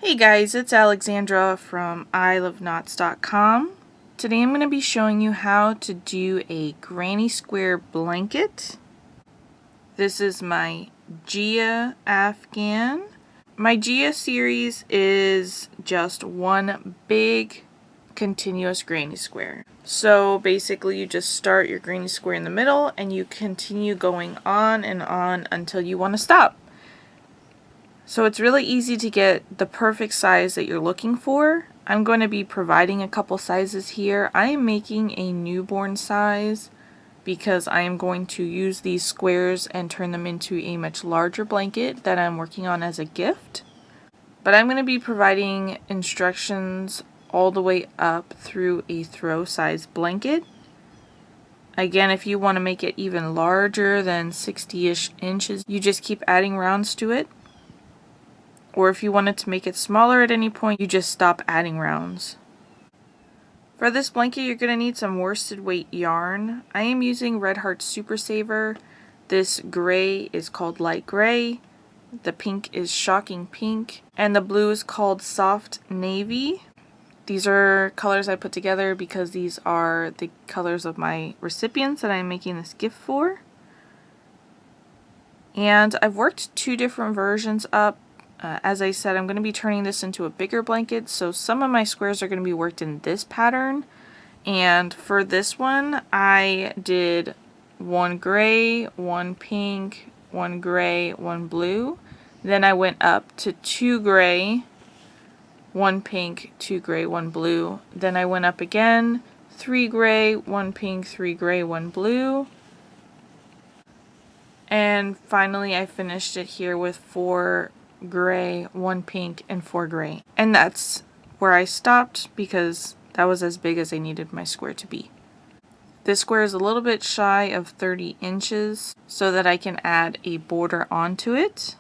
Hey guys, it's Alexandra from EyeLoveKnots.com. Today I'm going to be showing you how to do a granny square blanket. This is my Gia Afghan. My Gia series is just one big continuous granny square. So basically you just start your granny square in the middle and you continue going on and on until you want to stop. So it's really easy to get the perfect size that you're looking for. I'm going to be providing a couple sizes here. I am making a newborn size because I am going to use these squares and turn them into a much larger blanket that I'm working on as a gift. But I'm going to be providing instructions all the way up through a throw size blanket. Again, if you want to make it even larger than 60-ish inches, you just keep adding rounds to it. Or if you wanted to make it smaller at any point, you just stop adding rounds. For this blanket, you're going to need some worsted weight yarn. I am using Red Heart Super Saver. This gray is called light gray. The pink is shocking pink. And the blue is called soft navy. These are colors I put together because these are the colors of my recipients that I'm making this gift for. And I've worked two different versions up. As I said, I'm going to be turning this into a bigger blanket, so some of my squares are going to be worked in this pattern. And for this one, I did one gray, one pink, one gray, one blue. Then I went up to two gray, one pink, two gray, one blue. Then I went up again, three gray, one pink, three gray, one blue. And finally I finished it here with four gray, one pink, and four gray. And that's where I stopped because that was as big as I needed my square to be. This square is a little bit shy of 30 inches so that I can add a border onto it.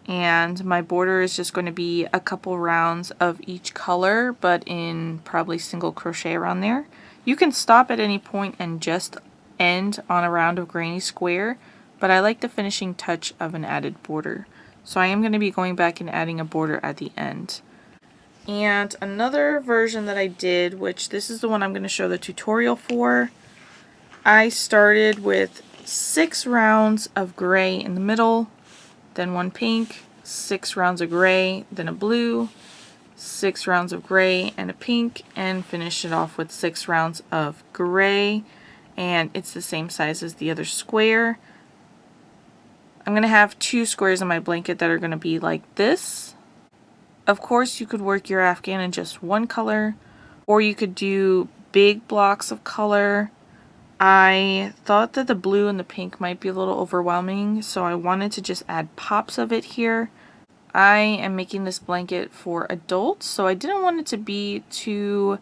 And my border is just going to be a couple rounds of each color, but in probably single crochet around there. You can stop at any point and just end on a round of granny square, but I like the finishing touch of an added border. So I am going to be going back and adding a border at the end. And another version that I did, which this is the one I'm going to show the tutorial for, I started with 6 rounds of gray in the middle, then one pink, 6 rounds of gray, then a blue, 6 rounds of gray and a pink, and finish it off with 6 rounds of gray. And it's the same size as the other square. I'm going to have 2 squares in my blanket that are going to be like this. Of course, you could work your Afghan in just one color, or you could do big blocks of color. I thought that the blue and the pink might be a little overwhelming, so I wanted to just add pops of it here. I am making this blanket for adults, so I didn't want it to be too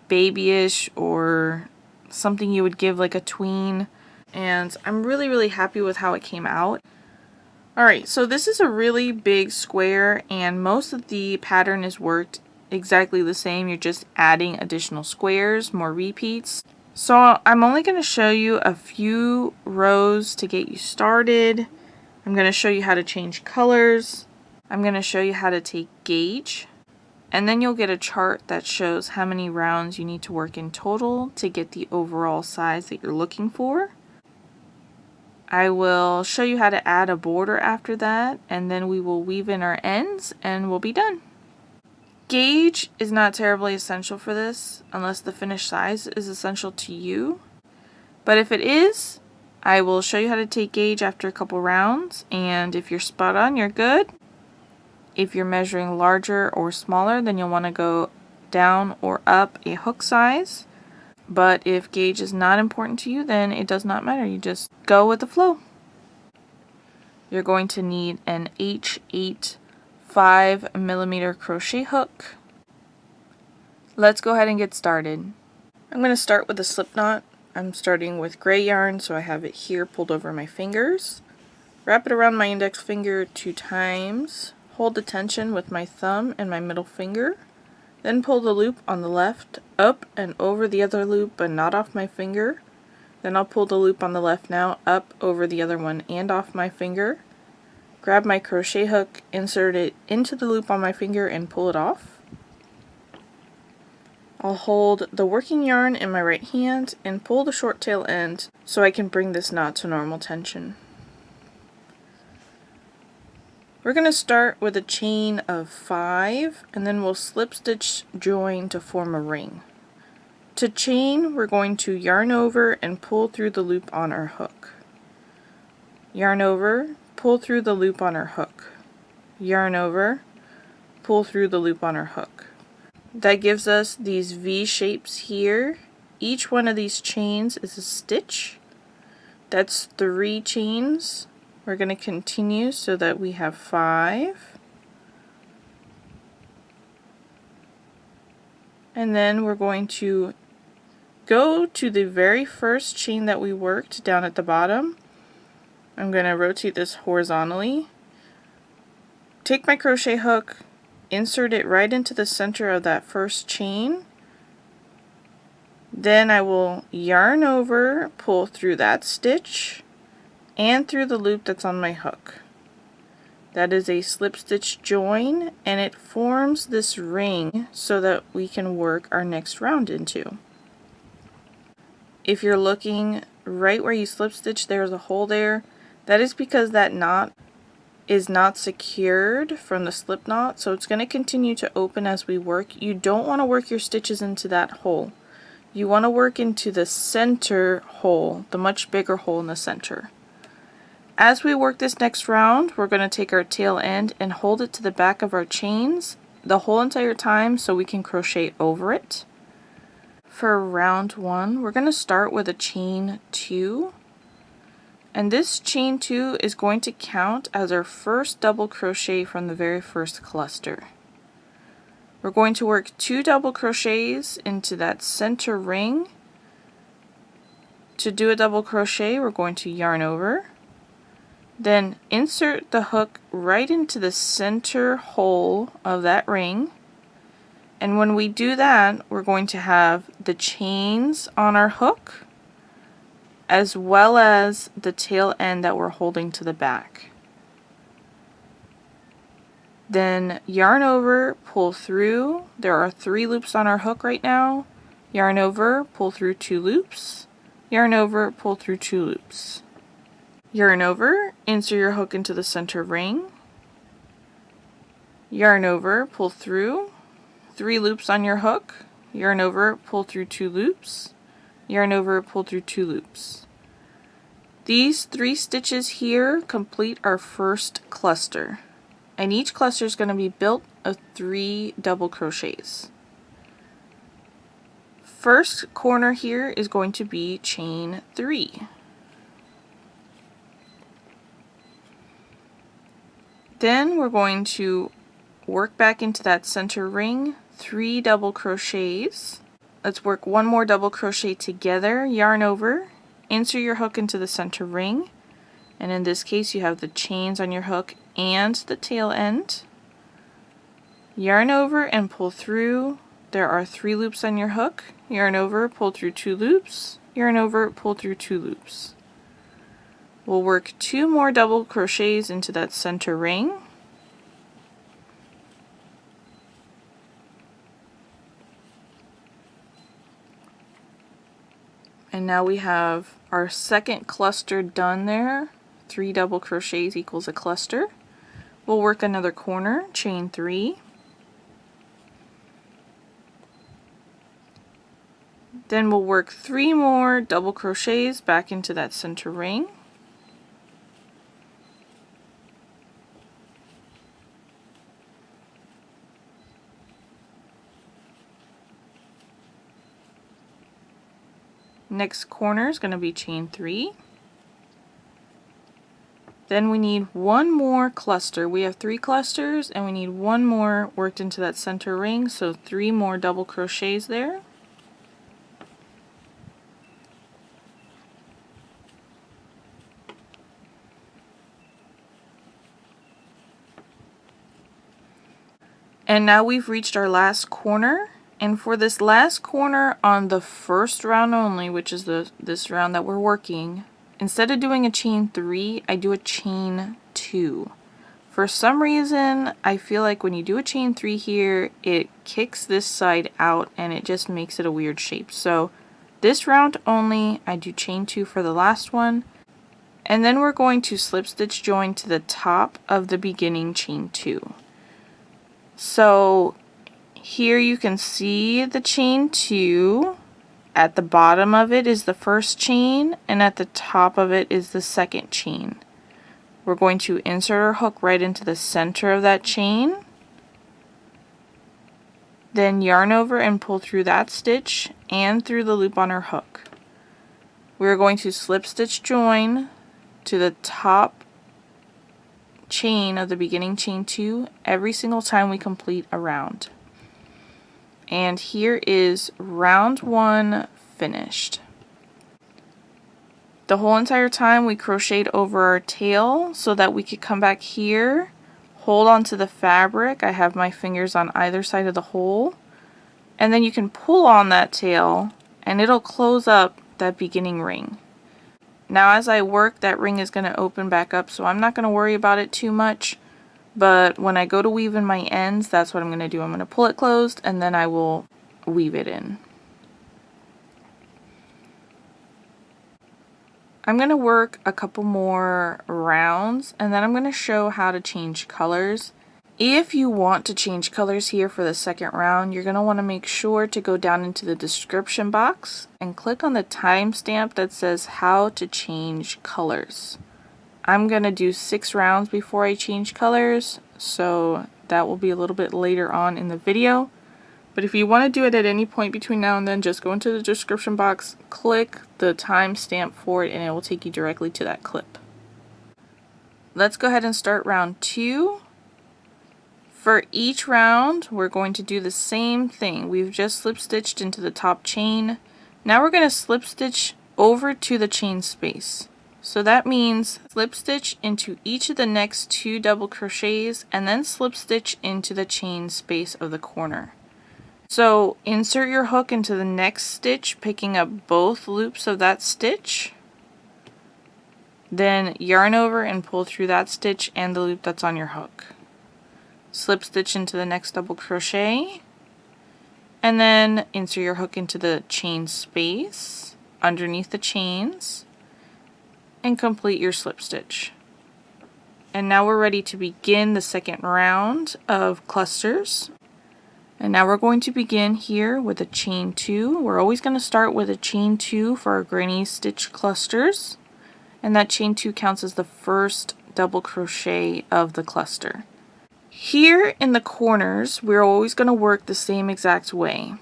babyish or something you would give like a tween, and I'm really happy with how it came out. Alright, so this is a really big square and most of the pattern is worked exactly the same. You're just adding additional squares, more repeats. So I'm only going to show you a few rows to get you started. I'm going to show you how to change colors. I'm going to show you how to take gauge. And then you'll get a chart that shows how many rounds you need to work in total to get the overall size that you're looking for. I will show you how to add a border after that, and then we will weave in our ends and we'll be done. Gauge is not terribly essential for this unless the finished size is essential to you. But if it is, I will show you how to take gauge after a couple rounds, and if you're spot on, you're good. If you're measuring larger or smaller, then you'll want to go down or up a hook size. But if gauge is not important to you, then it does not matter. You just go with the flow. You're going to need an H8 5mm crochet hook. Let's go ahead and get started. I'm going to start with a slip knot. I'm starting with gray yarn, so I have it here pulled over my fingers. Wrap it around my index finger 2 times. Hold the tension with my thumb and my middle finger. Then pull the loop on the left up and over the other loop but not off my finger. Then I'll pull the loop on the left now up over the other one and off my finger. grab my crochet hook, insert it into the loop on my finger and pull it off. I'll hold the working yarn in my right hand and pull the short tail end so I can bring this knot to normal tension. We're going to start with a chain of 5 and then we'll slip stitch join to form a ring. To chain, we're going to yarn over and pull through the loop on our hook. Yarn over, pull through the loop on our hook. Yarn over, pull through the loop on our hook. That gives us these V shapes here. Each one of these chains is a stitch. That's 3 chains. We're going to continue so that we have 5. And then we're going to go to the very first chain that we worked down at the bottom. I'm going to rotate this horizontally. Take my crochet hook, insert it right into the center of that first chain. Then I will yarn over, pull through that stitch and through the loop that's on my hook. That is a slip stitch join, and it forms this ring so that we can work our next round into. If you're looking right where you slip stitch, there's a hole there. That is because that knot is not secured from the slip knot, so it's going to continue to open as we work. You don't want to work your stitches into that hole. You want to work into the center hole, the much bigger hole in the center. As we work this next round, we're going to take our tail end and hold it to the back of our chains the whole entire time so we can crochet over it. For round 1, we're going to start with a chain 2. And this chain 2 is going to count as our first double crochet from the very first cluster. We're going to work 2 double crochets into that center ring. To do a double crochet, we're going to yarn over, then insert the hook right into the center hole of that ring. And when we do that, we're going to have the chains on our hook as well as the tail end that we're holding to the back. Then yarn over, pull through. There are 3 loops on our hook right now. Yarn over, pull through 2 loops. Yarn over, pull through 2 loops. Yarn over, insert your hook into the center ring. Yarn over, pull through. 3 loops on your hook. Yarn over, pull through 2 loops. Yarn over, pull through 2 loops. These 3 stitches here complete our first cluster, and each cluster is going to be built of 3 double crochets. First corner here is going to be chain 3. Then we're going to work back into that center ring, 3 double crochets. Let's work 1 more double crochet together, yarn over, insert your hook into the center ring, and in this case you have the chains on your hook and the tail end. Yarn over and pull through. There are 3 loops on your hook. Yarn over, pull through 2 loops. Yarn over, pull through 2 loops. We'll work 2 more double crochets into that center ring. And now we have our second cluster done there. 3 double crochets equals a cluster. We'll work another corner, chain 3. Then we'll work 3 more double crochets back into that center ring. Next corner is going to be chain 3. Then we need 1 more cluster. We have 3 clusters and we need 1 more worked into that center ring, so 3 more double crochets there. And now we've reached our last corner. And for this last corner on the first round only, which is this round that we're working, instead of doing a chain 3, I do a chain 2. For some reason, I feel like when you do a chain 3 here, it kicks this side out and it just makes it a weird shape. So this round only, I do chain 2 for the last one, and then we're going to slip stitch join to the top of the beginning chain 2. So here you can see the chain 2. At the bottom of it is the first chain, and at the top of it is the second chain. We're going to insert our hook right into the center of that chain, then yarn over and pull through that stitch and through the loop on our hook. We're going to slip stitch join to the top chain of the beginning chain 2 every single time we complete a round. And here is round 1 finished. The whole entire time we crocheted over our tail so that we could come back here, hold onto the fabric. I have my fingers on either side of the hole, and then you can pull on that tail and it'll close up that beginning ring. Now as I work, that ring is going to open back up, so I'm not going to worry about it too much. But when I go to weave in my ends, that's what I'm going to do. I'm going to pull it closed and then I will weave it in. I'm going to work a couple more rounds and then I'm going to show how to change colors. If you want to change colors here for the second round, you're going to want to make sure to go down into the description box and click on the timestamp that says how to change colors. I'm going to do 6 rounds before I change colors, so that will be a little bit later on in the video. But if you want to do it at any point between now and then, just go into the description box, click the timestamp for it, and it will take you directly to that clip. Let's go ahead and start round 2. For each round, we're going to do the same thing. We've just slip stitched into the top chain. Now we're going to slip stitch over to the chain space. So that means slip stitch into each of the next 2 double crochets and then slip stitch into the chain space of the corner. So insert your hook into the next stitch, picking up both loops of that stitch. Then yarn over and pull through that stitch and the loop that's on your hook. Slip stitch into the next double crochet, and then insert your hook into the chain space underneath the chains and complete your slip stitch. And now we're ready to begin the second round of clusters. And now we're going to begin here with a chain 2. We're always going to start with a chain 2 for our granny stitch clusters, and that chain 2 counts as the first double crochet of the cluster. Here in the corners, we're always going to work the same exact way.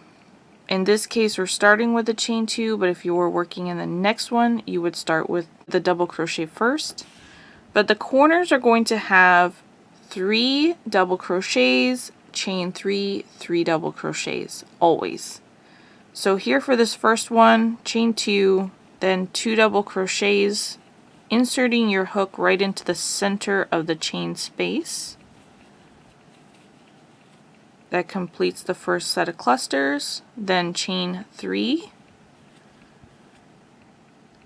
In this case, we're starting with a chain 2, but if you were working in the next one, you would start with the double crochet first. But the corners are going to have 3 double crochets, chain 3, 3 double crochets, always. So here for this first one, chain 2, then 2 double crochets, inserting your hook right into the center of the chain space. That completes the first set of clusters, then chain 3,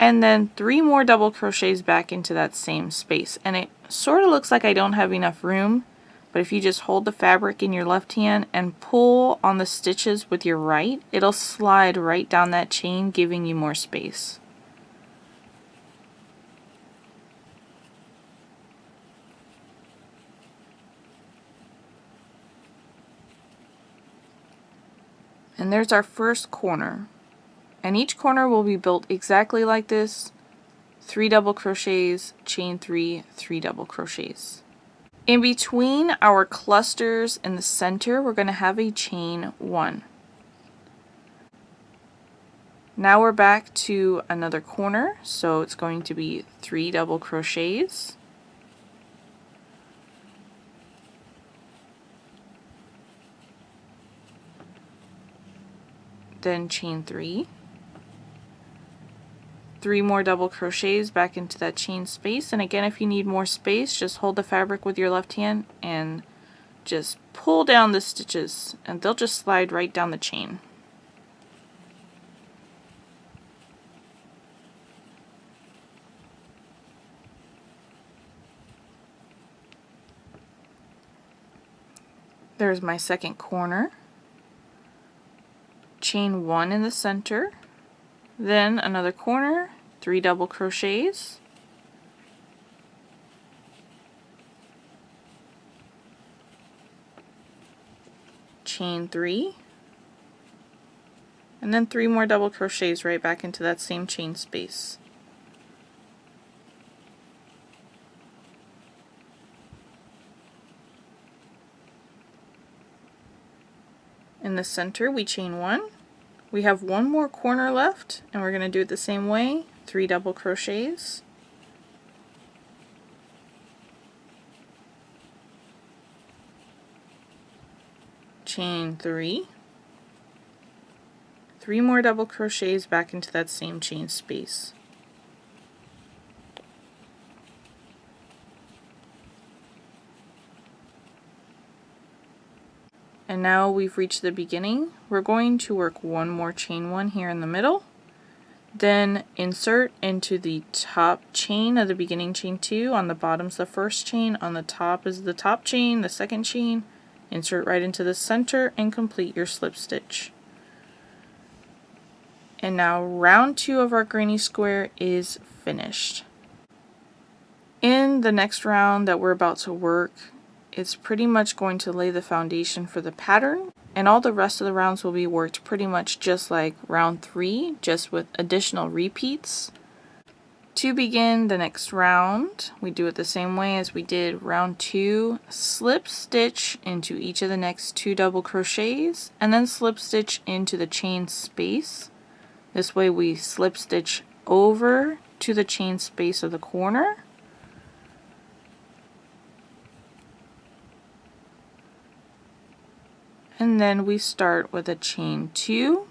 and then 3 more double crochets back into that same space. And it sort of looks like I don't have enough room, but if you just hold the fabric in your left hand and pull on the stitches with your right, it'll slide right down that chain, giving you more space. And there's our first corner. And each corner will be built exactly like this: 3 double crochets, chain 3, 3 double crochets. In between our clusters in the center, we're going to have a chain 1. Now we're back to another corner, so it's going to be 3 double crochets, then chain 3, 3 more double crochets back into that chain space. And again, if you need more space, just hold the fabric with your left hand and just pull down the stitches and they'll just slide right down the chain. There's my second corner. Chain 1 in the center, then another corner, 3 double crochets, chain 3, and then 3 more double crochets right back into that same chain space. In the center we chain 1. We have one more corner left, and we're going to do it the same way, 3 double crochets, chain 3, 3 more double crochets back into that same chain space. And now we've reached the beginning. We're going to work one more chain 1 here in the middle, then insert into the top chain of the beginning chain 2. On the bottom's the first chain, on the top is the top chain, the second chain. Insert right into the center and complete your slip stitch. And now round 2 of our granny square is finished. In the next round that we're about to work, it's pretty much going to lay the foundation for the pattern, and all the rest of the rounds will be worked pretty much just like round 3, just with additional repeats. To begin the next round, we do it the same way as we did round 2. Slip stitch into each of the next 2 double crochets, and then slip stitch into the chain space. This way we slip stitch over to the chain space of the corner. And then we start with a chain 2,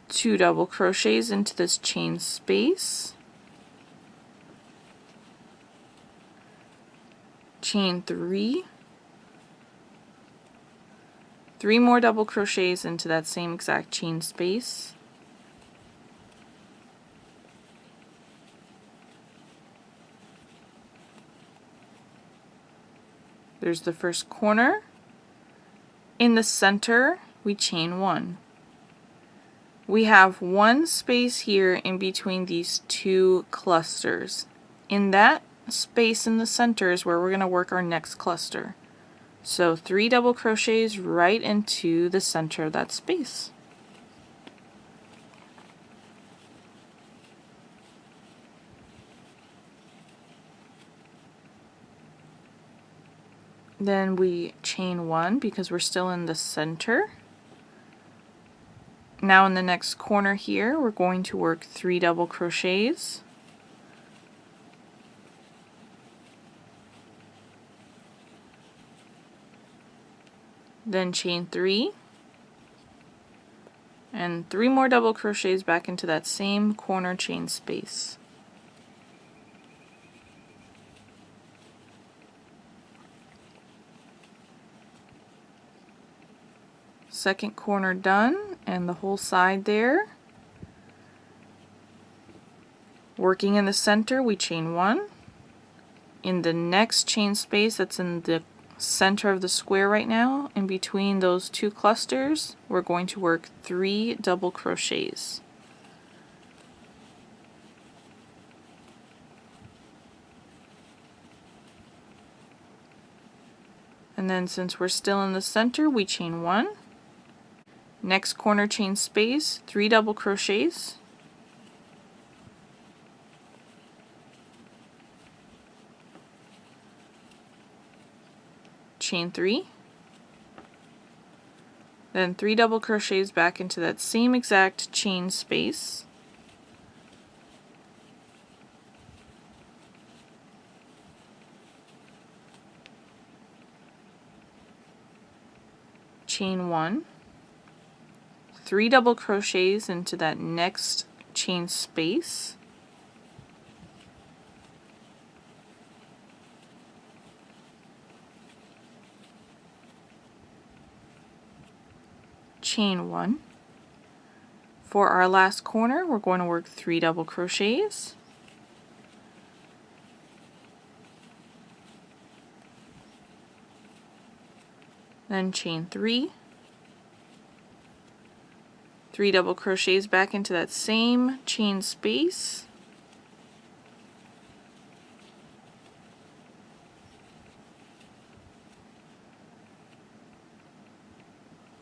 2 double crochets into this chain space, chain 3, 3 more double crochets into that same exact chain space, there's the first corner. In the center we chain 1. We have one space here in between these 2 clusters. In that space in the center is where we're going to work our next cluster. So 3 double crochets right into the center of that space. Then we chain 1 because we're still in the center. Now in the next corner here, we're going to work 3 double crochets, then chain 3, and 3 more double crochets back into that same corner chain space. Second corner done, and the whole side there. Working in the center, we chain 1. In the next chain space that's in the center of the square right now, in between those 2 clusters, we're going to work 3 double crochets. And then since we're still in the center, we chain 1. Next corner chain space, 3 double crochets, chain 3, then 3 double crochets back into that same exact chain space, chain 1, 3 double crochets into that next chain space, chain 1. For our last corner, we're going to work 3 double crochets, then chain 3, 3 double crochets back into that same chain space,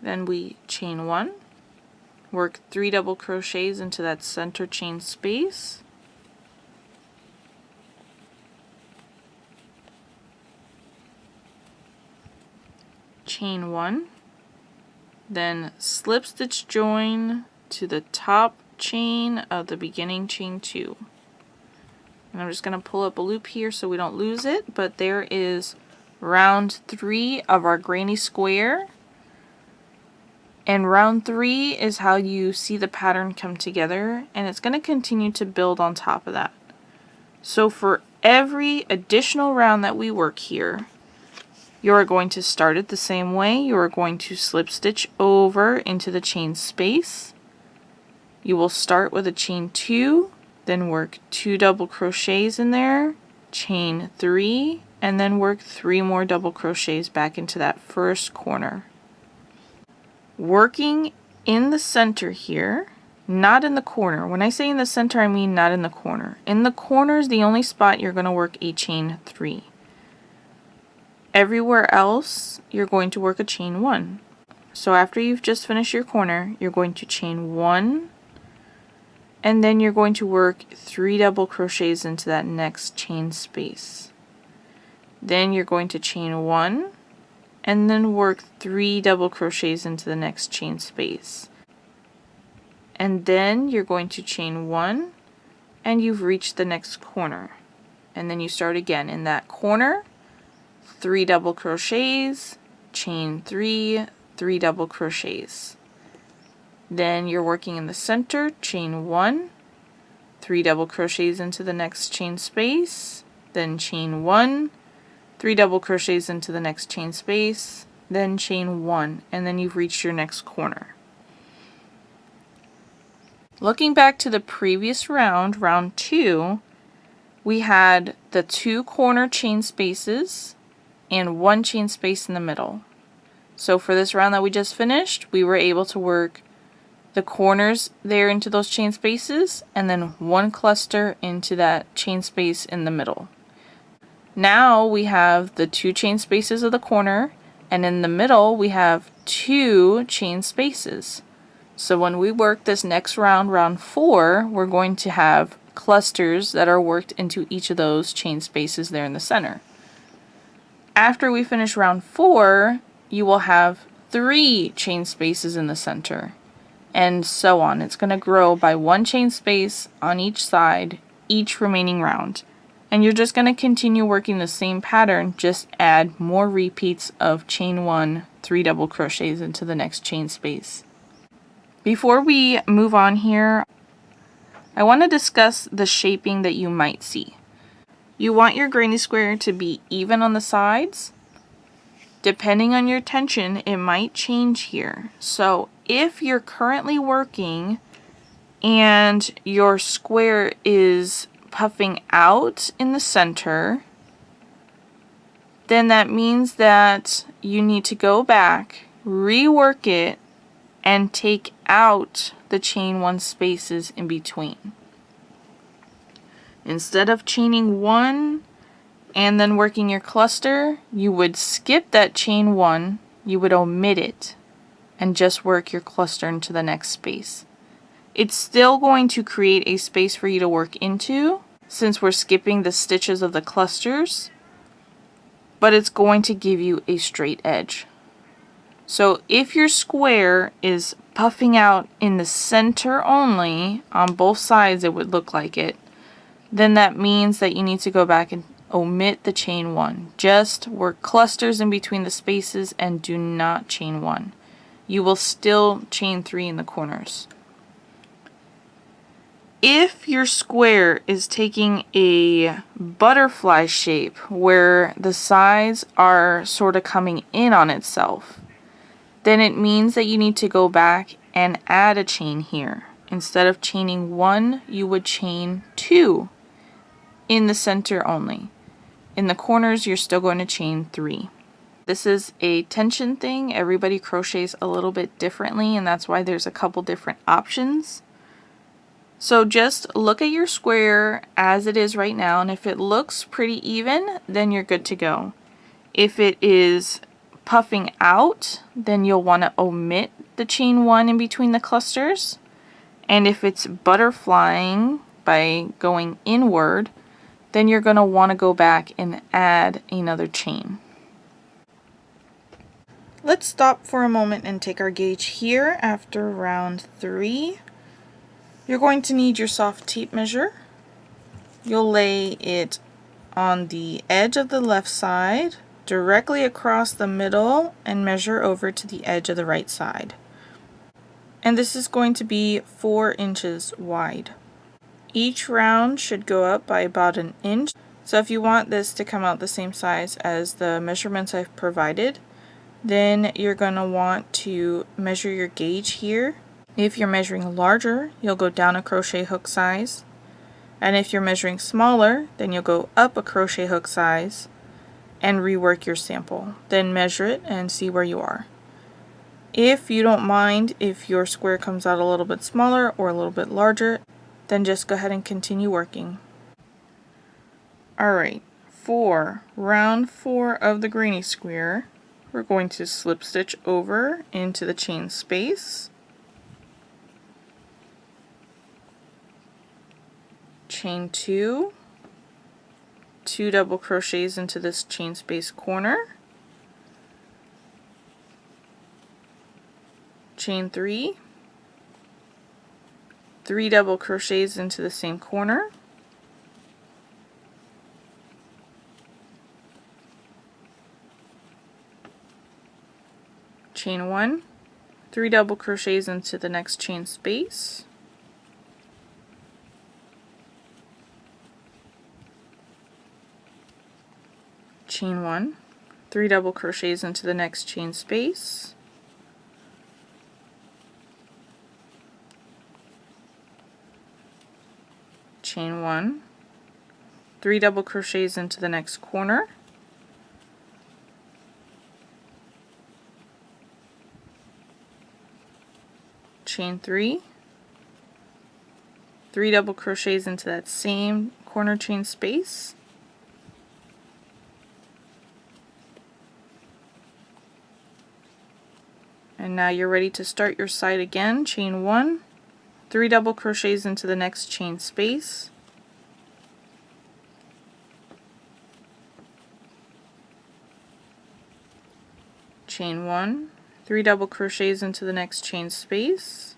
then we chain 1, work 3 double crochets into that center chain space, chain 1, then slip stitch join to the top chain of the beginning chain 2. And I'm just going to pull up a loop here so we don't lose it, but there is round 3 of our granny square. And round 3 is how you see the pattern come together, and it's going to continue to build on top of that. So for every additional round that we work here, you are going to start it the same way. You are going to slip stitch over into the chain space. You will start with a chain 2, then work 2 double crochets in there, chain 3, and then work 3 more double crochets back into that first corner. Working in the center here, not in the corner. When I say in the center, I mean not in the corner. In the corner is the only spot you're going to work a chain 3. Everywhere else, you're going to work a chain 1. So after you've just finished your corner, you're going to chain 1, and then you're going to work 3 double crochets into that next chain space. Then you're going to chain 1, and then work 3 double crochets into the next chain space. And then you're going to chain 1, and you've reached the next corner. And then you start again in that corner, 3 double crochets, chain 3, 3 double crochets. Then you're working in the center, chain 1, 3 double crochets into the next chain space, then chain 1, 3 double crochets into the next chain space, then chain 1, and then you've reached your next corner. Looking back to the previous round, round 2, we had the 2 corner chain spaces and 1 chain space in the middle. So for this round that we just finished, we were able to work the corners there into those chain spaces, and then 1 cluster into that chain space in the middle. Now we have the 2 chain spaces of the corner, and in the middle we have 2 chain spaces. So when we work this next round, round 4, we're going to have clusters that are worked into each of those chain spaces there in the center. After we finish round 4, you will have 3 chain spaces in the center, and so on. It's going to grow by 1 chain space on each side, each remaining round. And you're just going to continue working the same pattern, just add more repeats of chain 1, 3 double crochets into the next chain space. Before we move on here, I want to discuss the shaping that you might see. You want your granny square to be even on the sides. Depending on your tension, it might change here. So if you're currently working and your square is puffing out in the center, then that means that you need to go back, rework it, and take out the chain 1 spaces in between. Instead of chaining 1 and then working your cluster, you would skip that chain 1, you would omit it, and just work your cluster into the next space. It's still going to create a space for you to work into, since we're skipping the stitches of the clusters, but it's going to give you a straight edge. So if your square is puffing out in the center only, on both sides it would look like it, then that means that you need to go back and omit the chain 1. Just work clusters in between the spaces and do not chain 1. You will still chain 3 in the corners. If your square is taking a butterfly shape where the sides are sort of coming in on itself, then it means that you need to go back and add a chain here. Instead of chaining 1, you would chain 2 in the center only. In the corners, you're still going to chain 3. This is a tension thing. Everybody crochets a little bit differently, and that's why there's a couple different options. So just look at your square as it is right now, and if it looks pretty even, then you're good to go. If it is puffing out, then you'll want to omit the chain 1 in between the clusters. And if it's butterflying by going inward, then you're going to want to go back and add another chain. Let's stop for a moment and take our gauge here after round 3. You're going to need your soft tape measure. You'll lay it on the edge of the left side, directly across the middle, and measure over to the edge of the right side. And this is going to be 4 inches wide. Each round should go up by about an inch. So if you want this to come out the same size as the measurements I've provided, then you're going to want to measure your gauge here. If you're measuring larger, you'll go down a crochet hook size. And if you're measuring smaller, then you'll go up a crochet hook size and rework your sample. Then measure it and see where you are. If you don't mind if your square comes out a little bit smaller or a little bit larger, then just go ahead and continue working. Alright, for round 4 of the granny square, we're going to slip stitch over into the chain space, chain 2, 2 double crochets into this chain space corner, chain 3, 3 double crochets into the same corner, chain 1, 3 double crochets into the next chain space, chain 1, 3 double crochets into the next chain space, chain 1, 3 double crochets into the next corner, chain 3, 3 double crochets into that same corner chain space, and now you're ready to start your side again. Chain 1, 3 double crochets into the next chain space, chain 1, 3 double crochets into the next chain space,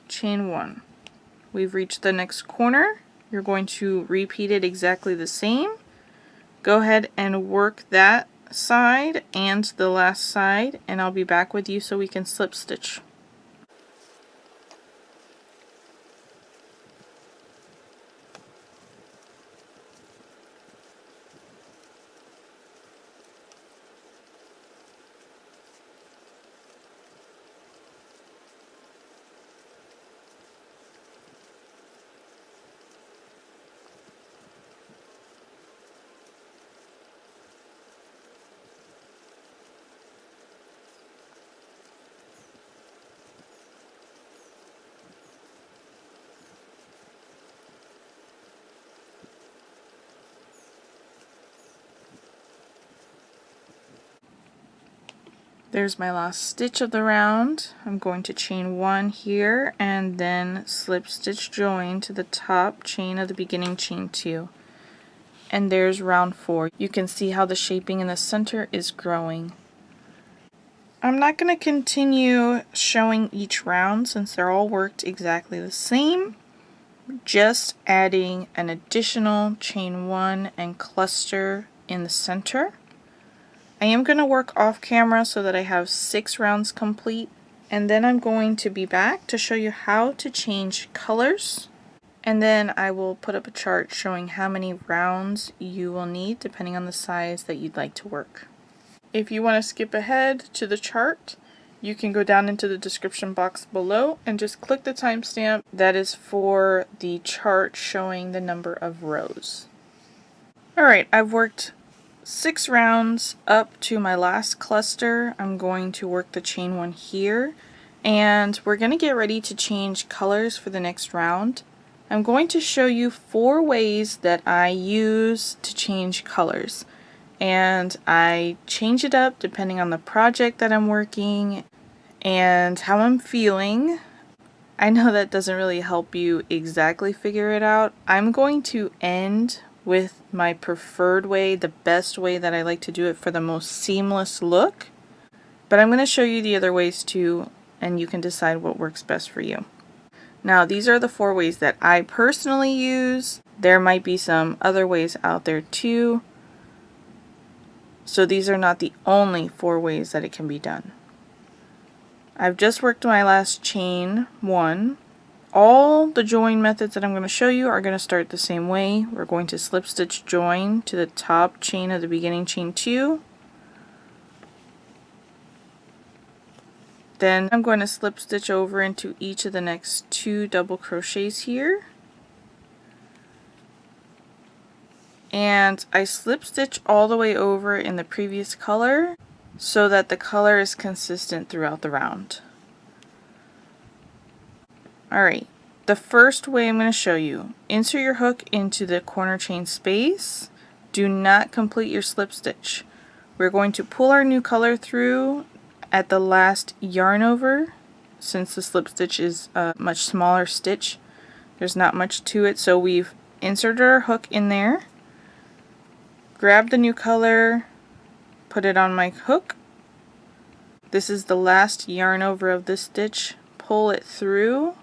chain 1. We've reached the next corner. You're going to repeat it exactly the same. Go ahead and work that side and the last side, and I'll be back with you so we can slip stitch. There's my last stitch of the round. I'm going to chain 1 here and then slip stitch join to the top chain of the beginning chain 2. And there's round 4. You can see how the shaping in the center is growing. I'm not going to continue showing each round since they're all worked exactly the same. Just adding an additional chain 1 and cluster in the center. I am going to work off camera so that I have 6 rounds complete, and then I'm going to be back to show you how to change colors, and then I will put up a chart showing how many rounds you will need depending on the size that you'd like to work. If you want to skip ahead to the chart, you can go down into the description box below and just click the timestamp that is for the chart showing the number of rows. Alright, I've worked 6 rounds up to my last cluster. I'm going to work the chain 1 here, and we're going to get ready to change colors for the next round. I'm going to show you 4 ways that I use to change colors, and I change it up depending on the project that I'm working and how I'm feeling. I know that doesn't really help you exactly figure it out. I'm going to end with my preferred way, the best way that I like to do it for the most seamless look. But I'm going to show you the other ways too, and you can decide what works best for you. Now, these are the 4 ways that I personally use. There might be some other ways out there too. So these are not the only 4 ways that it can be done. I've just worked my last chain 1. All the join methods that I'm going to show you are going to start the same way. We're going to slip stitch join to the top chain of the beginning chain 2. Then I'm going to slip stitch over into each of the next 2 double crochets here. And I slip stitch all the way over in the previous color so that the color is consistent throughout the round. Alright, the first way I'm going to show you, insert your hook into the corner chain space. Do not complete your slip stitch. We're going to pull our new color through at the last yarn over. Since the slip stitch is a much smaller stitch, there's not much to it, so we've inserted our hook in there, grab the new color, put it on my hook. This is the last yarn over of this stitch. Pull it through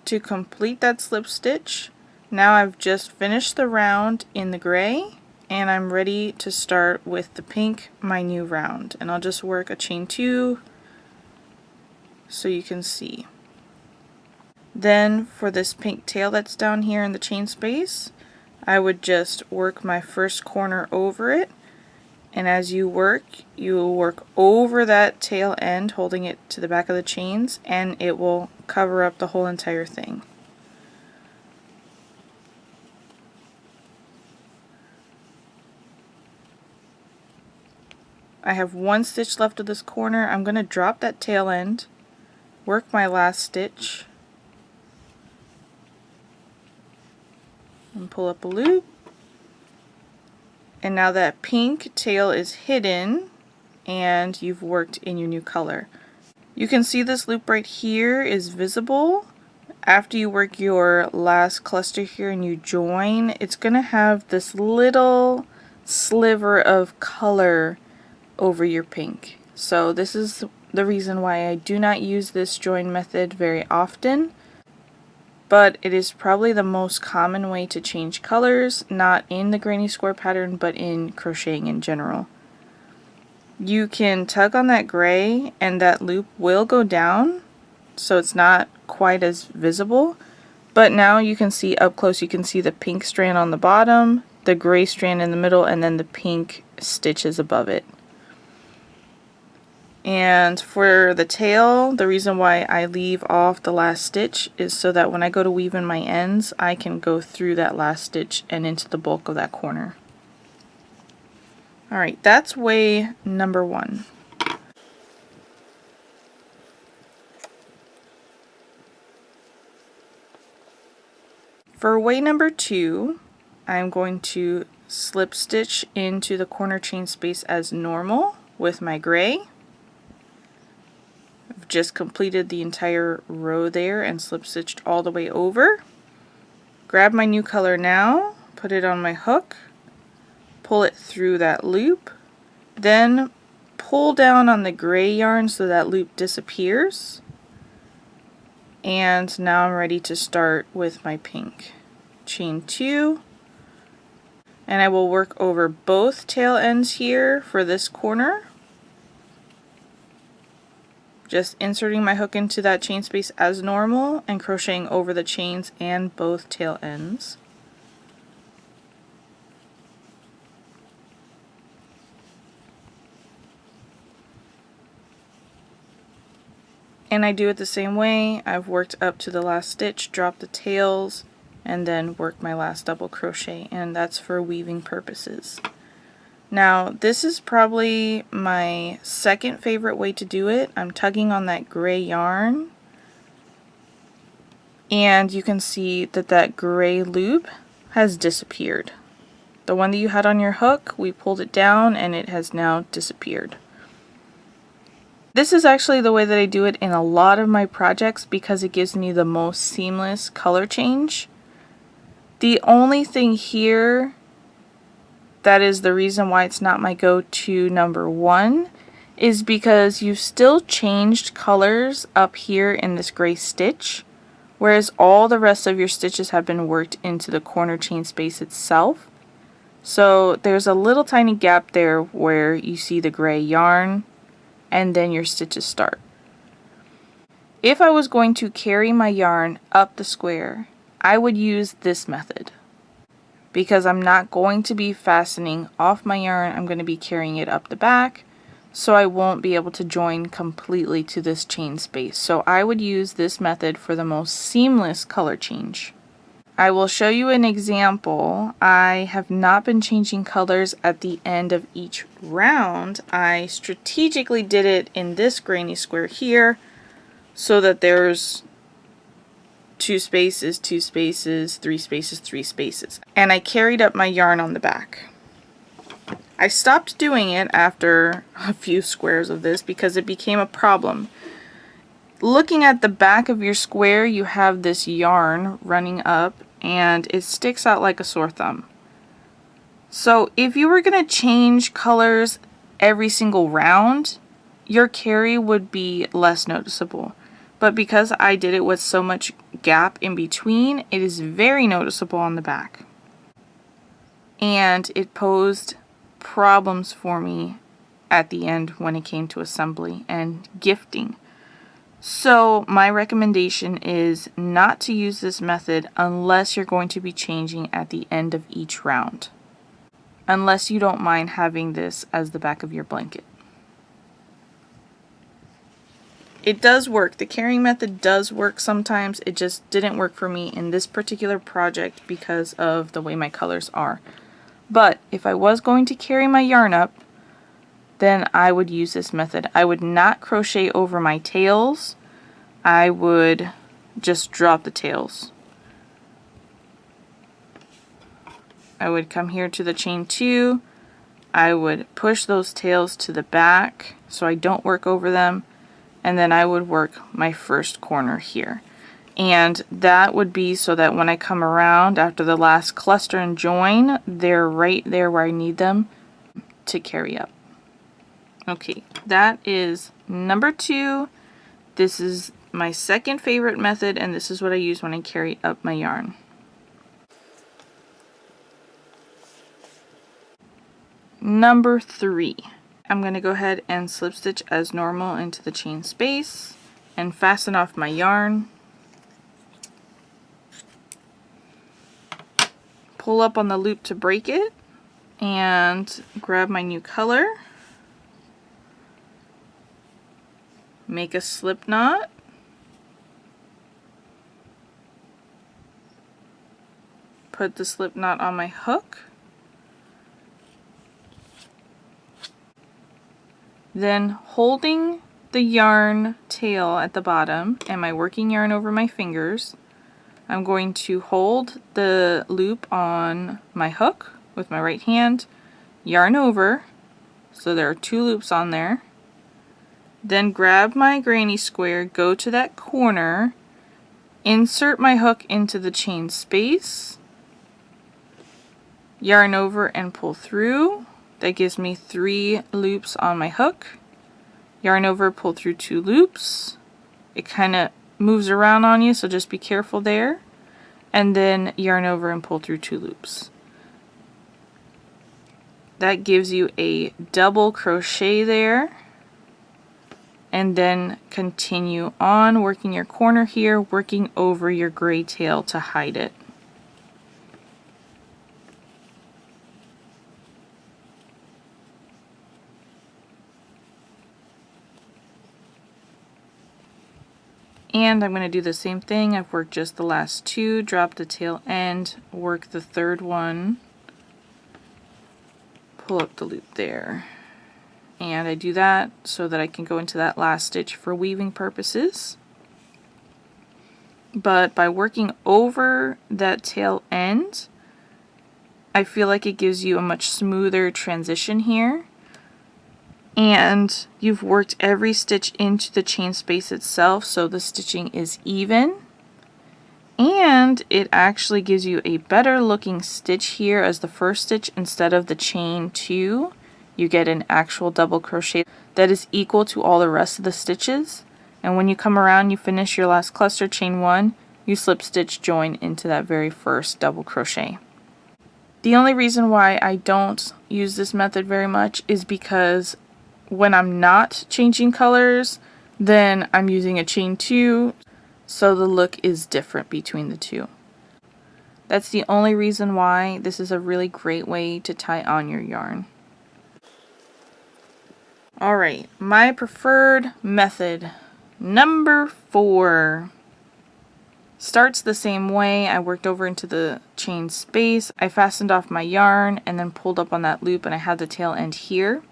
to complete that slip stitch. Now I've just finished the round in the gray, and I'm ready to start with the pink, my new round. And I'll just work a chain 2 so you can see. Then for this pink tail that's down here in the chain space, I would just work my first corner over it, and as you work over that tail end, holding it to the back of the chains, and it will cover up the whole entire thing. I have 1 stitch left of this corner. I'm going to drop that tail end, work my last stitch, and pull up a loop. And now that pink tail is hidden and you've worked in your new color. You can see this loop right here is visible. After you work your last cluster here and you join, it's going to have this little sliver of color over your pink. So this is the reason why I do not use this join method very often, but it is probably the most common way to change colors, not in the granny square pattern, but in crocheting in general. You can tug on that gray and that loop will go down, so it's not quite as visible, but now you can see up close, you can see the pink strand on the bottom, the gray strand in the middle, and then the pink stitches above it. And for the tail, the reason why I leave off the last stitch is so that when I go to weave in my ends, I can go through that last stitch and into the bulk of that corner. Alright, that's way number 1. For way number 2, I'm going to slip stitch into the corner chain space as normal with my gray. I've just completed the entire row there and slip stitched all the way over. Grab my new color now, put it on my hook, pull it through that loop, then pull down on the gray yarn so that loop disappears. And now I'm ready to start with my pink. Chain 2, and I will work over both tail ends here for this corner. Just inserting my hook into that chain space as normal and crocheting over the chains and both tail ends. And I do it the same way. I've worked up to the last stitch, dropped the tails, and then worked my last double crochet, and that's for weaving purposes. Now this is probably my second favorite way to do it. I'm tugging on that gray yarn, and you can see that that gray loop has disappeared. The one that you had on your hook, we pulled it down and it has now disappeared. This is actually the way that I do it in a lot of my projects because it gives me the most seamless color change. The only thing here that is the reason why it's not my go-to number one is because you've still changed colors up here in this gray stitch, whereas all the rest of your stitches have been worked into the corner chain space itself. So there's a little tiny gap there where you see the gray yarn and then your stitches start. If I was going to carry my yarn up the square, I would use this method. Because I'm not going to be fastening off my yarn, I'm going to be carrying it up the back, so I won't be able to join completely to this chain space. So I would use this method for the most seamless color change. I will show you an example. I have not been changing colors at the end of each round. I strategically did it in this granny square here so that there's 2 spaces, 2 spaces, 3 spaces, 3 spaces. And I carried up my yarn on the back. I stopped doing it after a few squares of this because it became a problem. Looking at the back of your square, you have this yarn running up and it sticks out like a sore thumb. So if you were going to change colors every single round, your carry would be less noticeable. But because I did it with so much gap in between, it is very noticeable on the back. And it posed problems for me at the end when it came to assembly and gifting. So my recommendation is not to use this method unless you're going to be changing at the end of each round. Unless you don't mind having this as the back of your blanket. It does work. The carrying method does work sometimes. It just didn't work for me in this particular project because of the way my colors are. But if I was going to carry my yarn up, then I would use this method. I would not crochet over my tails. I would just drop the tails. I would come here to the chain 2. I would push those tails to the back so I don't work over them. And then I would work my first corner here. And that would be so that when I come around after the last cluster and join, they're right there where I need them to carry up. Okay, that is number 2. This is my second favorite method, and this is what I use when I carry up my yarn. Number 3. I'm going to go ahead and slip stitch as normal into the chain space and fasten off my yarn. Pull up on the loop to break it and grab my new color. Make a slip knot. Put the slip knot on my hook. Then holding the yarn tail at the bottom and my working yarn over my fingers, I'm going to hold the loop on my hook with my right hand, yarn over, so there are 2 loops on there, then grab my granny square, go to that corner, insert my hook into the chain space, yarn over and pull through. That gives me 3 loops on my hook. Yarn over, pull through 2 loops. It kind of moves around on you, so just be careful there. And then yarn over and pull through 2 loops. That gives you a double crochet there. And then continue on working your corner here, working over your gray tail to hide it. And I'm going to do the same thing. I've worked just the last two, drop the tail end, work the third one, pull up the loop there. And I do that so that I can go into that last stitch for weaving purposes. But by working over that tail end, I feel like it gives you a much smoother transition here. And you've worked every stitch into the chain space itself, so the stitching is even. And it actually gives you a better looking stitch here as the first stitch instead of the chain 2. You get an actual double crochet that is equal to all the rest of the stitches. And when you come around, you finish your last cluster, chain 1, you slip stitch join into that very first double crochet. The only reason why I don't use this method very much is because when I'm not changing colors, then I'm using a chain 2, so the look is different between the two. That's the only reason why this is a really great way to tie on your yarn. Alright, my preferred method, number 4. Starts the same way. I worked over into the chain space, I fastened off my yarn, and then pulled up on that loop, and I had the tail end here.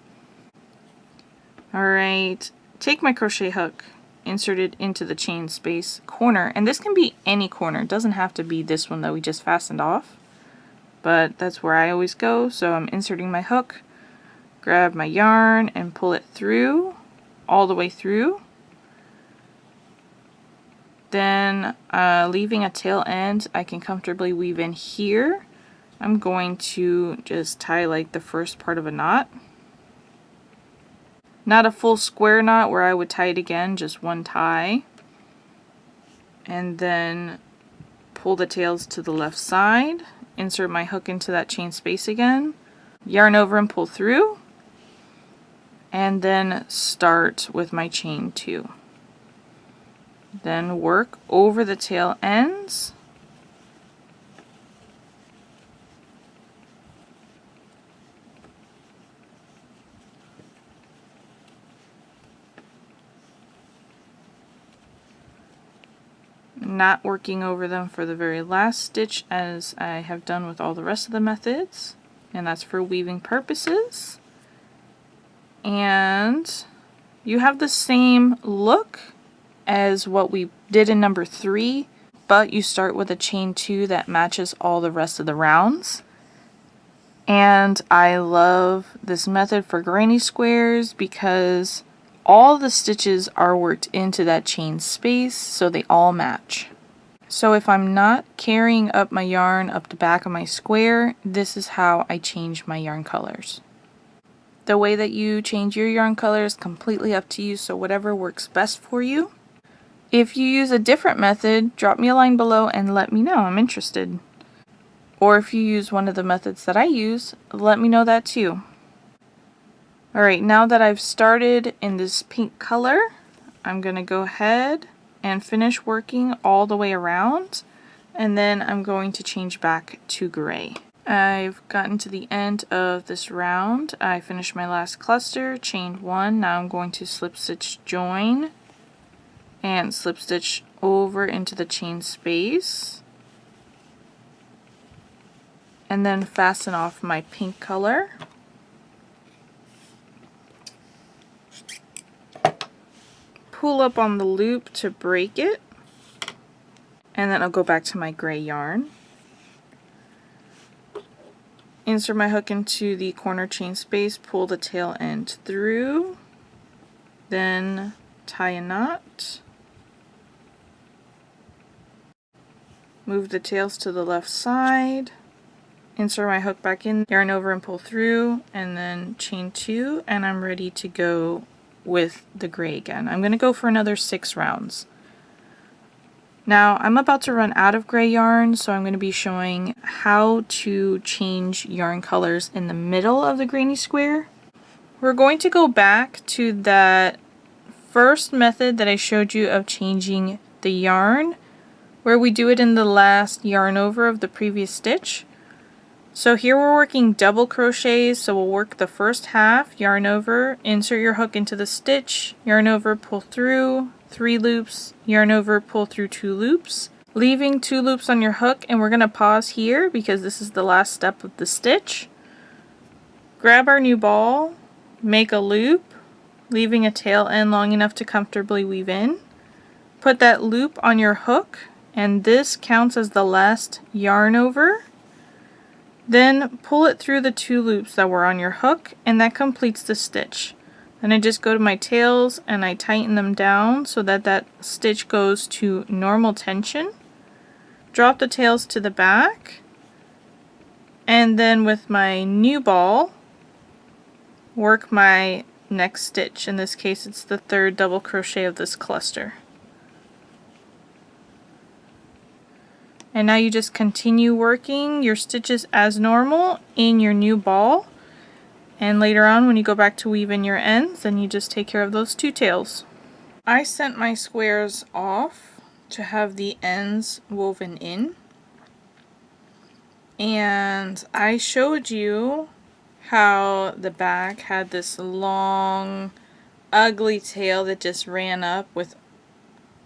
Alright, take my crochet hook, insert it into the chain space corner, and this can be any corner. It doesn't have to be this one that we just fastened off, but that's where I always go. So I'm inserting my hook, grab my yarn, and pull it through, all the way through. Then leaving a tail end, I can comfortably weave in here. I'm going to just tie like the first part of a knot. Not a full square knot where I would tie it again, just one tie. And then pull the tails to the left side, insert my hook into that chain space again, yarn over and pull through, and then start with my chain 2. Then work over the tail ends. Not working over them for the very last stitch as I have done with all the rest of the methods, and that's for weaving purposes. And you have the same look as what we did in number 3, but you start with a chain 2 that matches all the rest of the rounds. And I love this method for granny squares because all the stitches are worked into that chain space, so they all match. So if I'm not carrying up my yarn up the back of my square, this is how I change my yarn colors. The way that you change your yarn color is completely up to you, so whatever works best for you. If you use a different method, drop me a line below and let me know. I'm interested. Or if you use one of the methods that I use, let me know that too. Alright, now that I've started in this pink color, I'm going to go ahead and finish working all the way around, and then I'm going to change back to gray. I've gotten to the end of this round. I finished my last cluster, chained 1. Now I'm going to slip stitch join and slip stitch over into the chain space, and then fasten off my pink color. Pull up on the loop to break it, and then I'll go back to my gray yarn. Insert my hook into the corner chain space, pull the tail end through, then tie a knot, move the tails to the left side, insert my hook back in, yarn over and pull through, and then chain 2, and I'm ready to go with the gray again. I'm going to go for another 6 rounds. Now I'm about to run out of gray yarn, so I'm going to be showing how to change yarn colors in the middle of the granny square. We're going to go back to that first method that I showed you of changing the yarn, where we do it in the last yarn over of the previous stitch. So here we're working double crochets, so we'll work the first half, yarn over, insert your hook into the stitch, yarn over, pull through, 3 loops, yarn over, pull through 2 loops, leaving 2 loops on your hook, and we're going to pause here because this is the last step of the stitch. Grab our new ball, make a loop, leaving a tail end long enough to comfortably weave in. Put that loop on your hook, and this counts as the last yarn over. Then pull it through the 2 loops that were on your hook, and that completes the stitch. Then I just go to my tails and I tighten them down so that that stitch goes to normal tension. Drop the tails to the back, and then with my new ball, work my next stitch. In this case, it's the 3rd double crochet of this cluster. And now you just continue working your stitches as normal in your new ball. And later on, when you go back to weave in your ends, then you just take care of those 2 tails. I sent my squares off to have the ends woven in. And I showed you how the back had this long, ugly tail that just ran up with